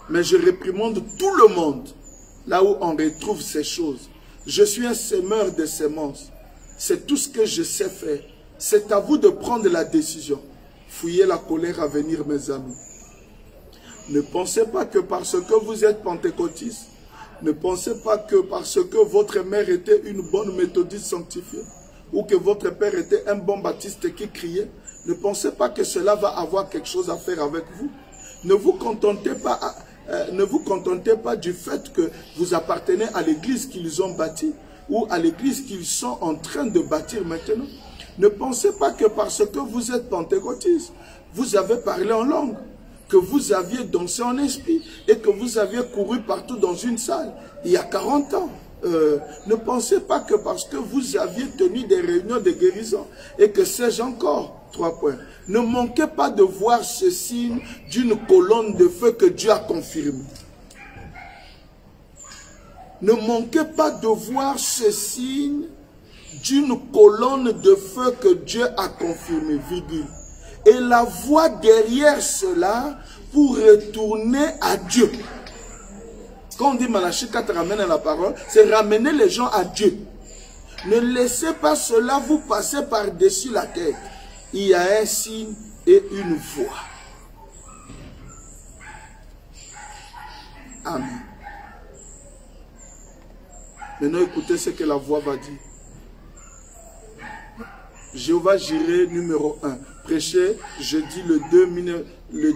mais je réprimande tout le monde, là où on retrouve ces choses. Je suis un semeur de semences. C'est tout ce que je sais faire. C'est à vous de prendre la décision. Fouillez la colère à venir, mes amis. Ne pensez pas que parce que vous êtes pentecôtiste, ne pensez pas que parce que votre mère était une bonne méthodiste sanctifiée, ou que votre père était un bon baptiste qui criait, ne pensez pas que cela va avoir quelque chose à faire avec vous. Ne vous contentez pas du fait que vous appartenez à l'église qu'ils ont bâtie, ou à l'église qu'ils sont en train de bâtir maintenant. Ne pensez pas que parce que vous êtes pentecôtiste, vous avez parlé en langue, que vous aviez dansé en esprit et que vous aviez couru partout dans une salle il y a 40 ans. Ne pensez pas que parce que vous aviez tenu des réunions de guérison et que sais-je encore, 3 points. Ne manquez pas de voir ce signe d'une colonne de feu que Dieu a confirmé. Ne manquez pas de voir ce signe d'une colonne de feu que Dieu a confirmé, virgule. Et la voie derrière cela pour retourner à Dieu. Quand on dit Malachie 4 ramène à la parole, c'est ramener les gens à Dieu. Ne laissez pas cela vous passer par-dessus la tête. Il y a un signe et une voie. Amen. Maintenant, écoutez ce que la voix va dire. Jéhovah Jireh numéro 1. Prêché jeudi le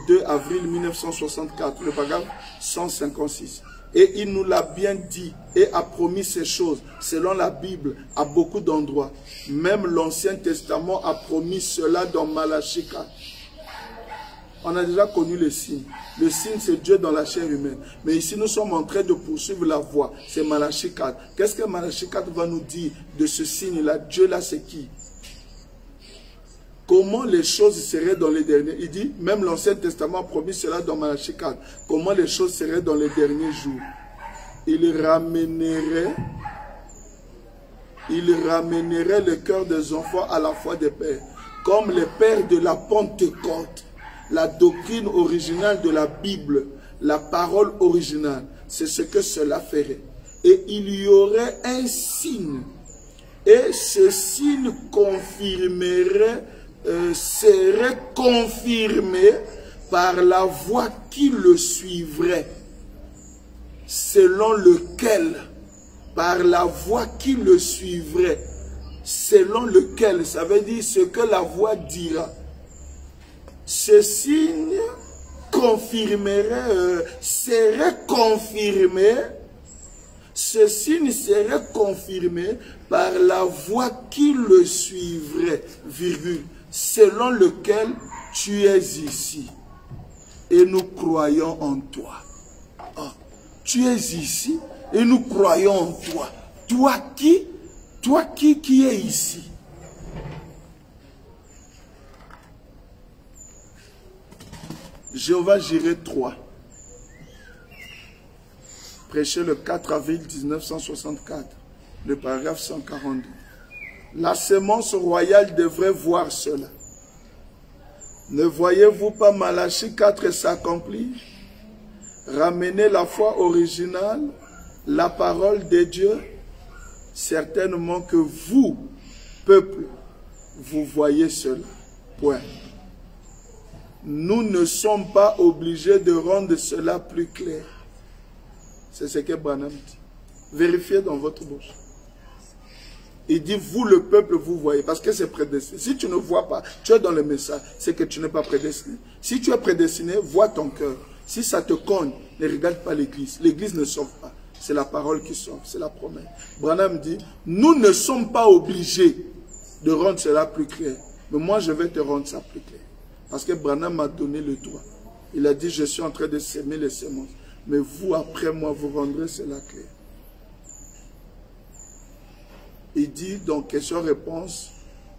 2 avril 1964, le paragraphe 156. Et il nous l'a bien dit et a promis ces choses, selon la Bible, à beaucoup d'endroits. Même l'Ancien Testament a promis cela dans Malachie 4. On a déjà connu le signe. Le signe, c'est Dieu dans la chair humaine. Mais ici, nous sommes en train de poursuivre la voie. C'est Malachie 4. Qu'est-ce que Malachie 4 va nous dire de ce signe-là? Dieu là, c'est qui? Comment les choses seraient dans les derniers. Il dit, même l'Ancien Testament a promis cela dans Malachie 4. Comment les choses seraient dans les derniers jours. Il ramènerait le cœur des enfants à la foi des pères. Comme les pères de la Pentecôte. La doctrine originale de la Bible. La parole originale. C'est ce que cela ferait. Et il y aurait un signe. Et ce signe serait confirmé par la voie qui le suivrait, selon lequel, par la voie qui le suivrait, selon lequel, ça veut dire ce que la voix dira. Ce signe confirmerait, serait confirmé, ce signe serait confirmé par la voix qui le suivrait, virgule, selon lequel tu es ici. Et nous croyons en toi. Ah, tu es ici et nous croyons en toi. Toi qui es ici. Jéhovah Jireh 3. Prêché le 4 avril 1964. Le paragraphe 142. La sémence royale devrait voir cela. Ne voyez-vous pas Malachie 4 s'accomplir? Ramenez la foi originale, la parole de Dieu. Certainement que vous, peuple, vous voyez cela. Point. Nous ne sommes pas obligés de rendre cela plus clair. C'est ce que Branham dit. Vérifiez dans votre bouche. Il dit, vous le peuple, vous voyez. Parce que c'est prédestiné. Si tu ne vois pas, tu es dans le message, c'est que tu n'es pas prédestiné. Si tu es prédestiné, vois ton cœur. Si ça te cogne, ne regarde pas l'église. L'église ne sauve pas. C'est la parole qui sauve, c'est la promesse. Branham dit, nous ne sommes pas obligés de rendre cela plus clair. Mais moi, je vais te rendre ça plus clair. Parce que Branham m'a donné le droit. Il a dit, je suis en train de s'aimer les semences. Mais vous, après moi, vous rendrez cela clair. Il dit, dans question-réponse,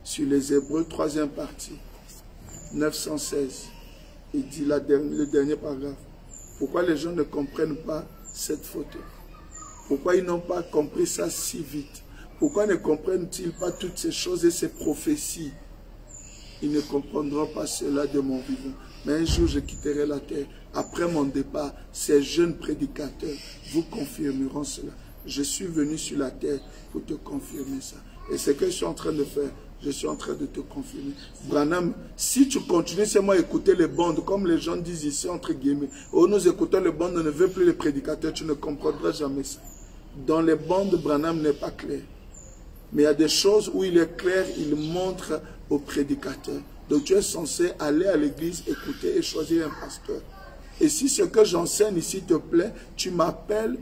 sur les Hébreux, 3e partie, 916. Il dit le dernier paragraphe. Pourquoi les gens ne comprennent pas cette photo? Pourquoi ils n'ont pas compris ça si vite? Pourquoi ne comprennent-ils pas toutes ces choses et ces prophéties? Ils ne comprendront pas cela de mon vivant. Mais un jour, je quitterai la terre. Après mon départ, ces jeunes prédicateurs vous confirmeront cela. Je suis venu sur la terre pour te confirmer ça. Et ce que je suis en train de faire, je suis en train de te confirmer. Branham, si tu continues seulement à écouter les bandes, comme les gens disent ici, entre guillemets, oh, nous écoutons les bandes, on ne veut plus les prédicateurs, tu ne comprendras jamais ça. Dans les bandes, Branham n'est pas clair. Mais il y a des choses où il est clair, il montre aux prédicateurs. Donc tu es censé aller à l'église, écouter et choisir un pasteur. Et si ce que j'enseigne ici te plaît, tu m'appelles.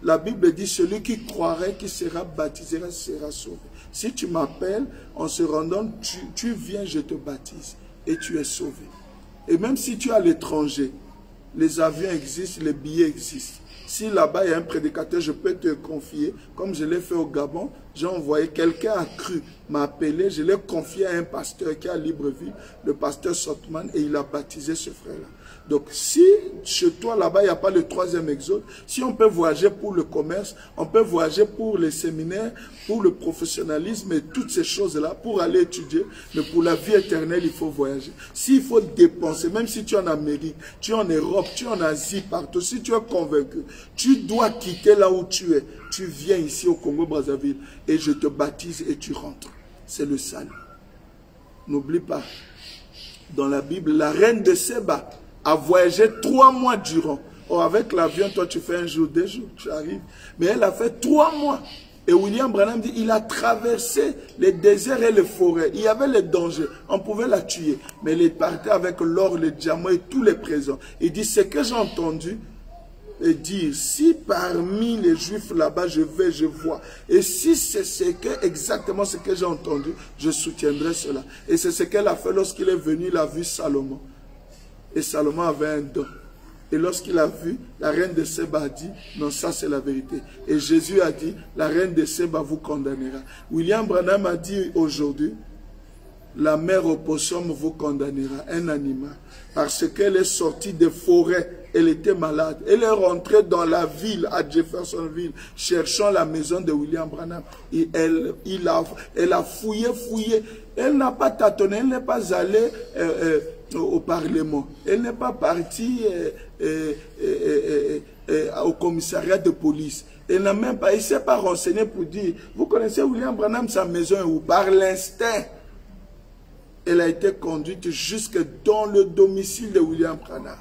La Bible dit, celui qui croirait, qui sera baptisé, sera sauvé. Si tu m'appelles, en se rendant, tu viens, je te baptise et tu es sauvé. Et même si tu es à l'étranger, les avions existent, les billets existent. Si là-bas il y a un prédicateur, je peux te confier, comme je l'ai fait au Gabon, j'ai envoyé, quelqu'un a cru, m'a appelé, je l'ai confié à un pasteur qui est à Libreville, le pasteur Sotman, et il a baptisé ce frère-là. Donc si chez toi là-bas il n'y a pas le 3e exode, si on peut voyager pour le commerce, on peut voyager pour les séminaires, pour le professionnalisme et toutes ces choses-là, pour aller étudier, mais pour la vie éternelle il faut voyager. S'il faut dépenser, même si tu es en Amérique, tu es en Europe, tu es en Asie, partout, si tu es convaincu, tu dois quitter là où tu es. Tu viens ici au Congo-Brazzaville et je te baptise et tu rentres. C'est le salut. N'oublie pas, dans la Bible, la reine de Séba a voyagé 3 mois durant. Oh, avec l'avion, toi tu fais un jour, 2 jours, tu arrives. Mais elle a fait 3 mois. Et William Branham dit, il a traversé les déserts et les forêts. Il y avait les dangers. On pouvait la tuer. Mais il partait avec l'or, les diamants et tous les présents. Il dit, ce que j'ai entendu dire, si parmi les Juifs là-bas, je vais, je vois. Et si c'est exactement ce que j'ai entendu, je soutiendrai cela. Et c'est ce qu'elle a fait lorsqu'il est venu, il a vu Salomon. Et Salomon avait un don. Et lorsqu'il a vu, la reine de Séba a dit, non, ça c'est la vérité. Et Jésus a dit, la reine de Séba vous condamnera. William Branham a dit aujourd'hui, la mère au possum vous condamnera, un animal. Parce qu'elle est sortie des forêts, elle était malade. Elle est rentrée dans la ville, à Jeffersonville, cherchant la maison de William Branham. Et elle a fouillé. Elle n'a pas tâtonné, elle n'est pas allée au Parlement. Elle n'est pas partie au commissariat de police. Elle n'a même pas, il ne s'est pas renseigné pour dire, vous connaissez William Branham, sa maison est où? Par l'instinct. Elle a été conduite jusque dans le domicile de William Branham.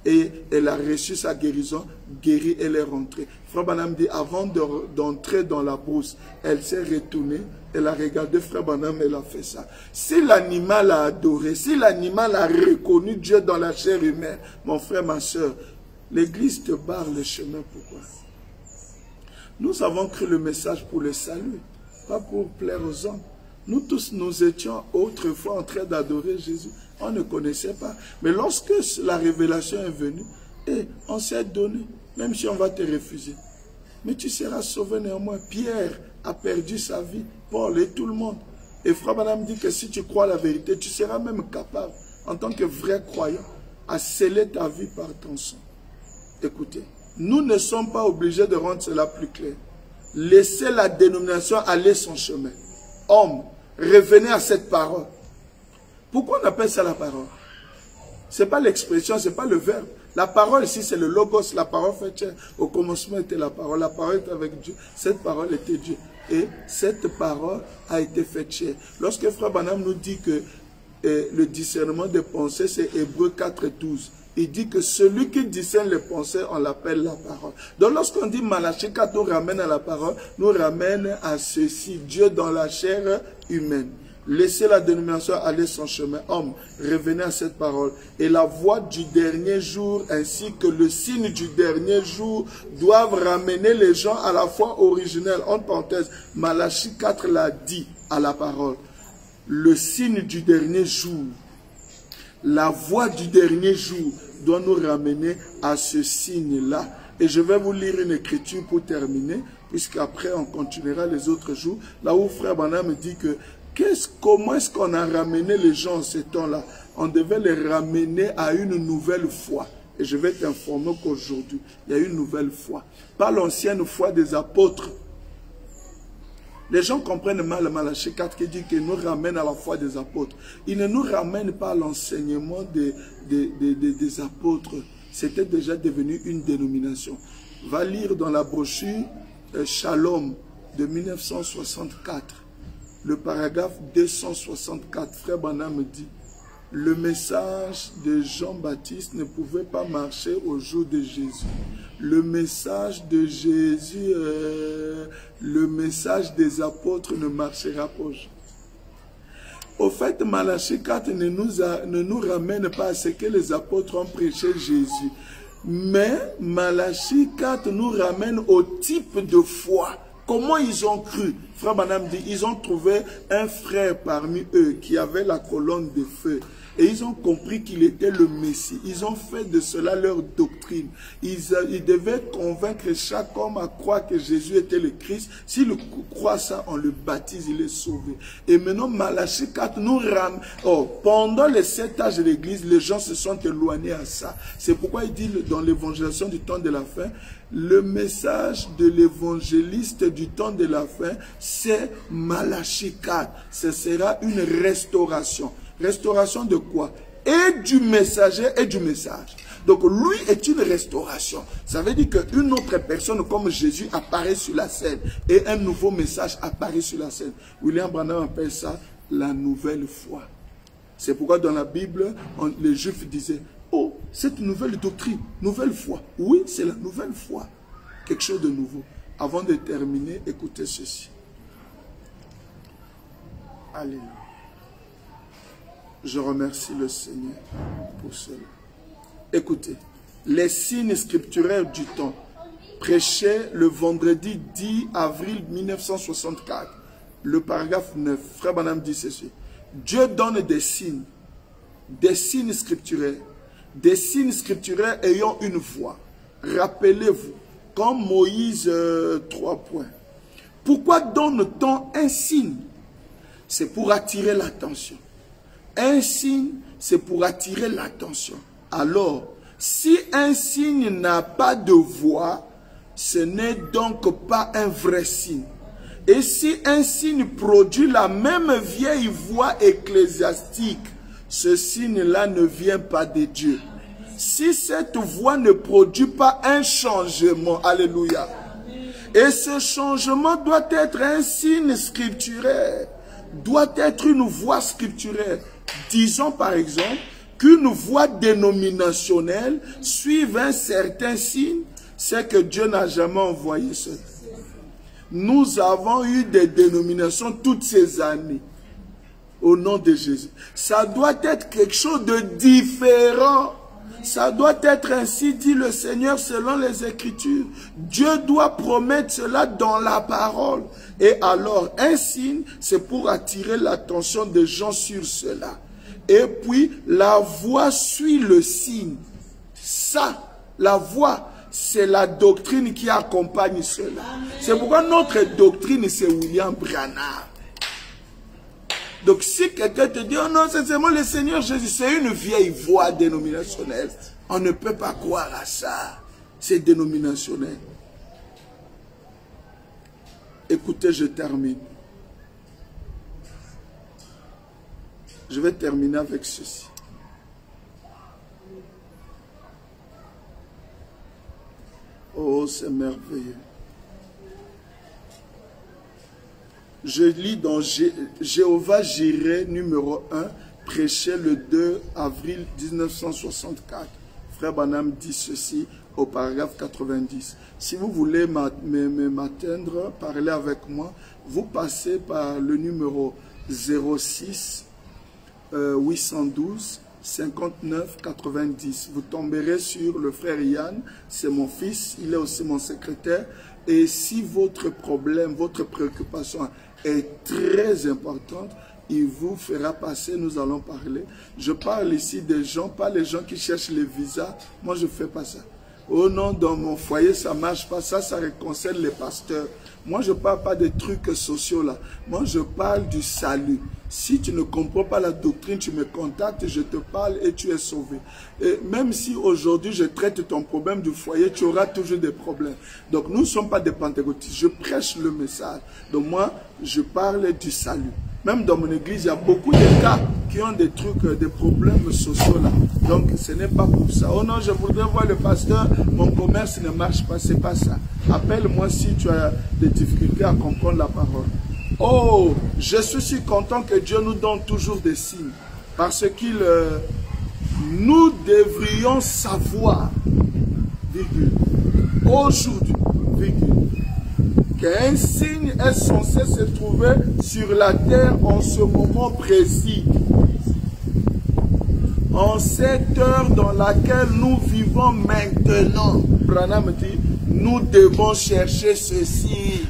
Et elle a reçu sa guérison, guérie, elle est rentrée. Frère Branham dit, avant d'entrer dans la brousse, elle s'est retournée, Elle a regardé Frère Branham, elle a fait ça. Si l'animal a adoré, si l'animal a reconnu Dieu dans la chair humaine, mon frère, ma soeur, l'Église te barre le chemin. Pourquoi? Nous avons cru le message pour le salut, pas pour plaire aux hommes. Nous tous, nous étions autrefois en train d'adorer Jésus. On ne connaissait pas. Mais lorsque la révélation est venue, et on s'est donné, même si on va te refuser. Mais tu seras sauvé néanmoins. Pierre a perdu sa vie, Paul et tout le monde. Et Frère Branham dit que si tu crois à la vérité, tu seras même capable, en tant que vrai croyant, à sceller ta vie par ton sang. Écoutez, nous ne sommes pas obligés de rendre cela plus clair. Laissez la dénomination aller son chemin. Homme, revenez à cette parole. Pourquoi on appelle ça la parole? Ce n'est pas l'expression, ce n'est pas le verbe. La parole ici, c'est le logos, la parole fait chair. Au commencement était la parole était avec Dieu. Cette parole était Dieu. Et cette parole a été faite chair. Lorsque Frère Branham nous dit que le discernement des pensées, c'est Hébreux 4:12. Il dit que celui qui discerne les pensées, on l'appelle la parole. Donc lorsqu'on dit Malachie 4 nous ramène à la parole, nous ramène à ceci, Dieu dans la chair humaine. Laissez la dénomination aller son chemin. Homme, revenez à cette parole. Et la voix du dernier jour ainsi que le signe du dernier jour doivent ramener les gens à la foi originelle. En parenthèse, Malachie 4 l'a dit à la parole. Le signe du dernier jour, la voix du dernier jour doit nous ramener à ce signe-là. Et je vais vous lire une écriture pour terminer, puisqu'après on continuera les autres jours. Là où Frère Branham me dit que comment est-ce qu'on a ramené les gens en ces temps-là? On devait les ramener à une nouvelle foi. Et je vais t'informer qu'aujourd'hui, il y a une nouvelle foi. Pas l'ancienne foi des apôtres. Les gens comprennent mal Malachie 4 qui dit qu'il nous ramène à la foi des apôtres. Il ne nous ramène pas à l'enseignement des apôtres. C'était déjà devenu une dénomination. Va lire dans la brochure Shalom de 1964. Le paragraphe 264, Frère Branham dit, le message de Jean-Baptiste ne pouvait pas marcher au jour de Jésus. Le message de Jésus, le message des apôtres ne marchera pas aujourd'hui. Au fait, Malachie 4 ne nous ramène pas à ce que les apôtres ont prêché Jésus. Mais Malachie 4 nous ramène au type de foi. Comment ils ont cru? Frère Branham dit, ils ont trouvé un frère parmi eux qui avait la colonne de feu. Et ils ont compris qu'il était le Messie. Ils ont fait de cela leur doctrine. Ils devaient convaincre chaque homme à croire que Jésus était le Christ. S'il croit ça, on le baptise, il est sauvé. Et maintenant, Malachie 4 nous ramène. Oh, pendant les 7 âges de l'Église, les gens se sont éloignés à ça. C'est pourquoi il dit dans l'évangélisation du temps de la fin, le message de l'évangéliste du temps de la fin, c'est Malachie 4. Ce sera une restauration. Restauration de quoi? Et du messager et du message. Donc lui est une restauration. Ça veut dire qu'une autre personne comme Jésus apparaît sur la scène. Et un nouveau message apparaît sur la scène. William Branham appelle ça la nouvelle foi. C'est pourquoi dans la Bible, les Juifs disaient, oh, cette nouvelle doctrine, nouvelle foi. Oui, c'est la nouvelle foi. Quelque chose de nouveau. Avant de terminer, écoutez ceci. Alléluia. Je remercie le Seigneur pour cela. Écoutez, les signes scripturaires du temps, prêchés le vendredi 10 avril 1964, le paragraphe 9, Frère Branham dit ceci. Dieu donne des signes scripturaires ayant une voix. Rappelez-vous, comme Moïse, 3 points. Pourquoi donne-t-on un signe? C'est pour attirer l'attention. Un signe, c'est pour attirer l'attention. Alors, si un signe n'a pas de voix, ce n'est donc pas un vrai signe. Et si un signe produit la même vieille voix ecclésiastique, ce signe-là ne vient pas de Dieu. Si cette voix ne produit pas un changement, alléluia, et ce changement doit être un signe scripturaire, doit être une voix scripturaire. Disons par exemple qu'une voix dénominationnelle suive un certain signe, c'est que Dieu n'a jamais envoyé ça. Nous avons eu des dénominations toutes ces années. Au nom de Jésus. Ça doit être quelque chose de différent. Ça doit être ainsi, dit le Seigneur, selon les Écritures. Dieu doit promettre cela dans la parole. Et alors, un signe, c'est pour attirer l'attention des gens sur cela. Et puis, la voix suit le signe. Ça, la voix, c'est la doctrine qui accompagne cela. C'est pourquoi notre doctrine, c'est William Branham. Donc, si quelqu'un te dit, oh non, c'est seulement le Seigneur Jésus, c'est une vieille voix dénominationnelle. On ne peut pas croire à ça. C'est dénominationnel. Écoutez, je termine. Je vais terminer avec ceci. Oh, c'est merveilleux. Je lis dans Jéhovah Jireh numéro 1, prêché le 2 avril 1964. Frère Branham dit ceci au paragraphe 90. Si vous voulez m'atteindre, parler avec moi, vous passez par le numéro 06 812 59 90. Vous tomberez sur le frère Yann, c'est mon fils, il est aussi mon secrétaire. Et si votre problème, votre préoccupation est très importante, il vous fera passer, nous allons parler. Je parle ici des gens, pas les gens qui cherchent les visas. Moi, je ne fais pas ça. Oh non, dans mon foyer, ça ne marche pas. Ça réconcilie les pasteurs. Moi, je ne parle pas des trucs sociaux là. Moi, je parle du salut. Si tu ne comprends pas la doctrine, tu me contactes, je te parle et tu es sauvé. Et même si aujourd'hui, je traite ton problème du foyer, tu auras toujours des problèmes. Donc, nous ne sommes pas des pentecôtistes. Je prêche le message. Donc, moi, je parle du salut. Même dans mon église, il y a beaucoup de cas qui ont des trucs, des problèmes sociaux là. Donc, ce n'est pas pour ça. Oh non, je voudrais voir le pasteur, mon commerce ne marche pas, c'est pas ça. Appelle-moi si tu as des difficultés à comprendre la parole. Oh, je suis si content que Dieu nous donne toujours des signes. Parce qu'il, nous devrions savoir, virgule, aujourd'hui, virgule, qu'un signe est censé se trouver sur la terre en ce moment précis. En cette heure dans laquelle nous vivons maintenant. Branham dit, nous devons chercher ceci.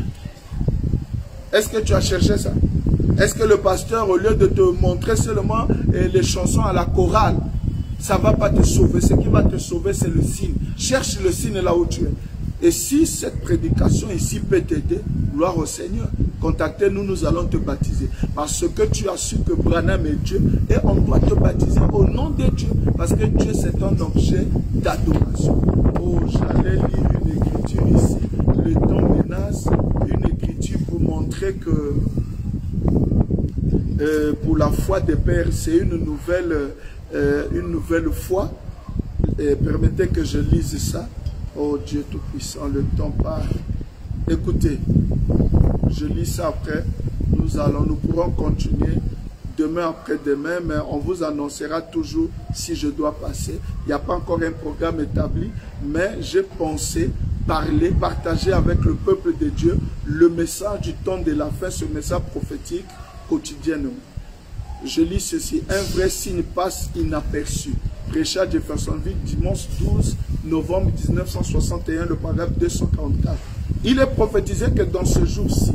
Est-ce que tu as cherché ça? Est-ce que le pasteur, au lieu de te montrer seulement les chansons à la chorale, ça ne va pas te sauver? Ce qui va te sauver, c'est le signe. Cherche le signe là où tu es. Et si cette prédication ici peut t'aider, gloire au Seigneur, contactez-nous, nous allons te baptiser. Parce que tu as su que Branham est Dieu et on doit te baptiser au nom de Dieu. Parce que Dieu, c'est un objet d'adoration. Oh, j'allais lire une écriture ici. Le temps menace, une écriture pour montrer que pour la foi des pères, c'est une nouvelle foi. Permettez que je lise ça. Oh Dieu Tout-Puissant, le temps passe. Écoutez, je lis ça après. Nous pourrons continuer demain après-demain, mais on vous annoncera toujours si je dois passer. Il n'y a pas encore un programme établi, mais j'ai pensé partager avec le peuple de Dieu le message du temps de la fin, ce message prophétique quotidiennement. Je lis ceci, un vrai signe passe inaperçu. Prêcha Jeffersonville, dimanche 12 novembre 1961, le paragraphe 244. Il est prophétisé que dans ce jour-ci,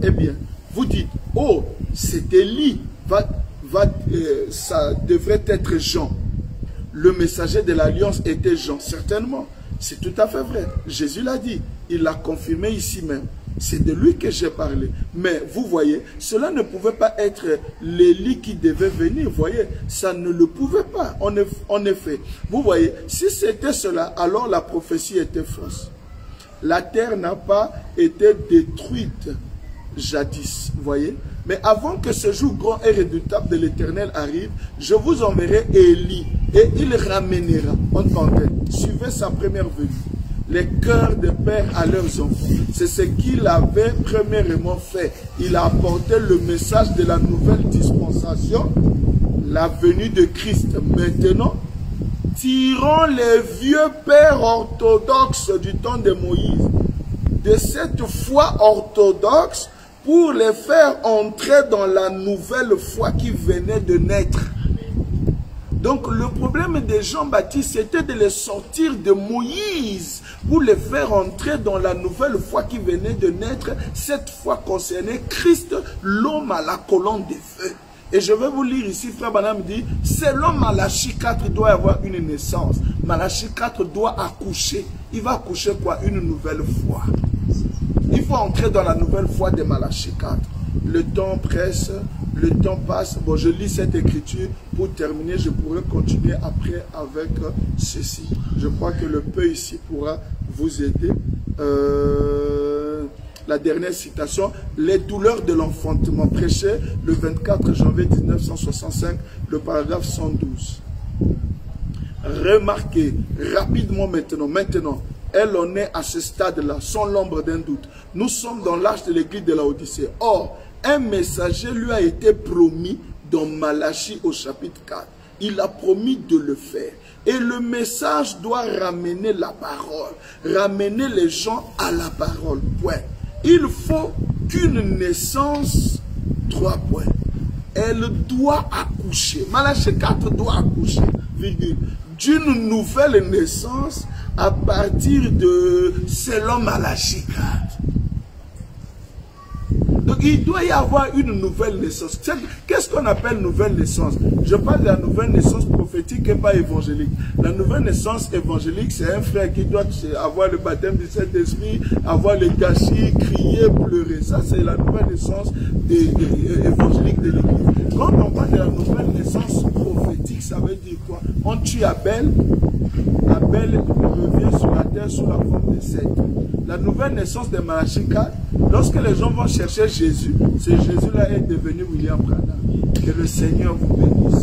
eh bien, vous dites, oh, c'est Élie, ça devrait être Jean. Le messager de l'Alliance était Jean, certainement. C'est tout à fait vrai. Jésus l'a dit, il l'a confirmé ici même. C'est de lui que j'ai parlé. Mais vous voyez, cela ne pouvait pas être l'Élie qui devait venir. Vous voyez, ça ne le pouvait pas. En effet, vous voyez, si c'était cela, alors la prophétie était fausse. La terre n'a pas été détruite jadis, vous voyez. Mais avant que ce jour grand et redoutable de l'Éternel arrive, je vous enverrai Élie et il ramènera, entendez, suivez sa première venue, les cœurs des pères à leurs enfants. C'est ce qu'il avait premièrement fait. Il a apporté le message de la nouvelle dispensation, la venue de Christ. Maintenant, tirons les vieux pères orthodoxes du temps de Moïse, de cette foi orthodoxe pour les faire entrer dans la nouvelle foi qui venait de naître. Donc le problème de Jean-Baptiste, c'était de les sortir de Moïse pour les faire entrer dans la nouvelle foi qui venait de naître. Cette foi concernait Christ, l'homme à la colonne de feu. Et je vais vous lire ici, frère Branham dit, selon Malachie 4, il doit y avoir une naissance. Malachie 4 doit accoucher. Il va accoucher quoi? Une nouvelle foi. Il faut entrer dans la nouvelle foi de Malachie 4. Le temps presse, le temps passe. Bon, je lis cette écriture pour terminer. Je pourrai continuer après avec ceci. Je crois que le peu ici pourra vous aider. La dernière citation, les douleurs de l'enfantement, prêché le 24 janvier 1965, le paragraphe 112. Remarquez rapidement maintenant, elle en est à ce stade-là, sans l'ombre d'un doute. Nous sommes dans l'âge de l'église de Laodicée. Or, un messager lui a été promis dans Malachie au chapitre 4. Il a promis de le faire. Et le message doit ramener la parole, ramener les gens à la parole. Point. Il faut qu'une naissance, 3 points. Elle doit accoucher. Malachie 4 doit accoucher, virgule, d'une nouvelle naissance à partir de selon Malachie 4. Donc il doit y avoir une nouvelle naissance. Qu'est-ce qu'on appelle nouvelle naissance? Je parle de la nouvelle naissance prophétique et pas évangélique. La nouvelle naissance évangélique, c'est un frère qui doit avoir le baptême du Saint-Esprit, avoir le gâchis, crier, pleurer. Ça, c'est la nouvelle naissance évangélique de l'Église. Quand on parle de la nouvelle naissance prophétique, ça veut dire quoi? On tue Abel. Abel revient sur la terre sous la forme de Seth. La nouvelle naissance de Malachie 4, lorsque les gens vont chercher Jésus, c'est Jésus-là est devenu William Branham. Que le Seigneur vous bénisse.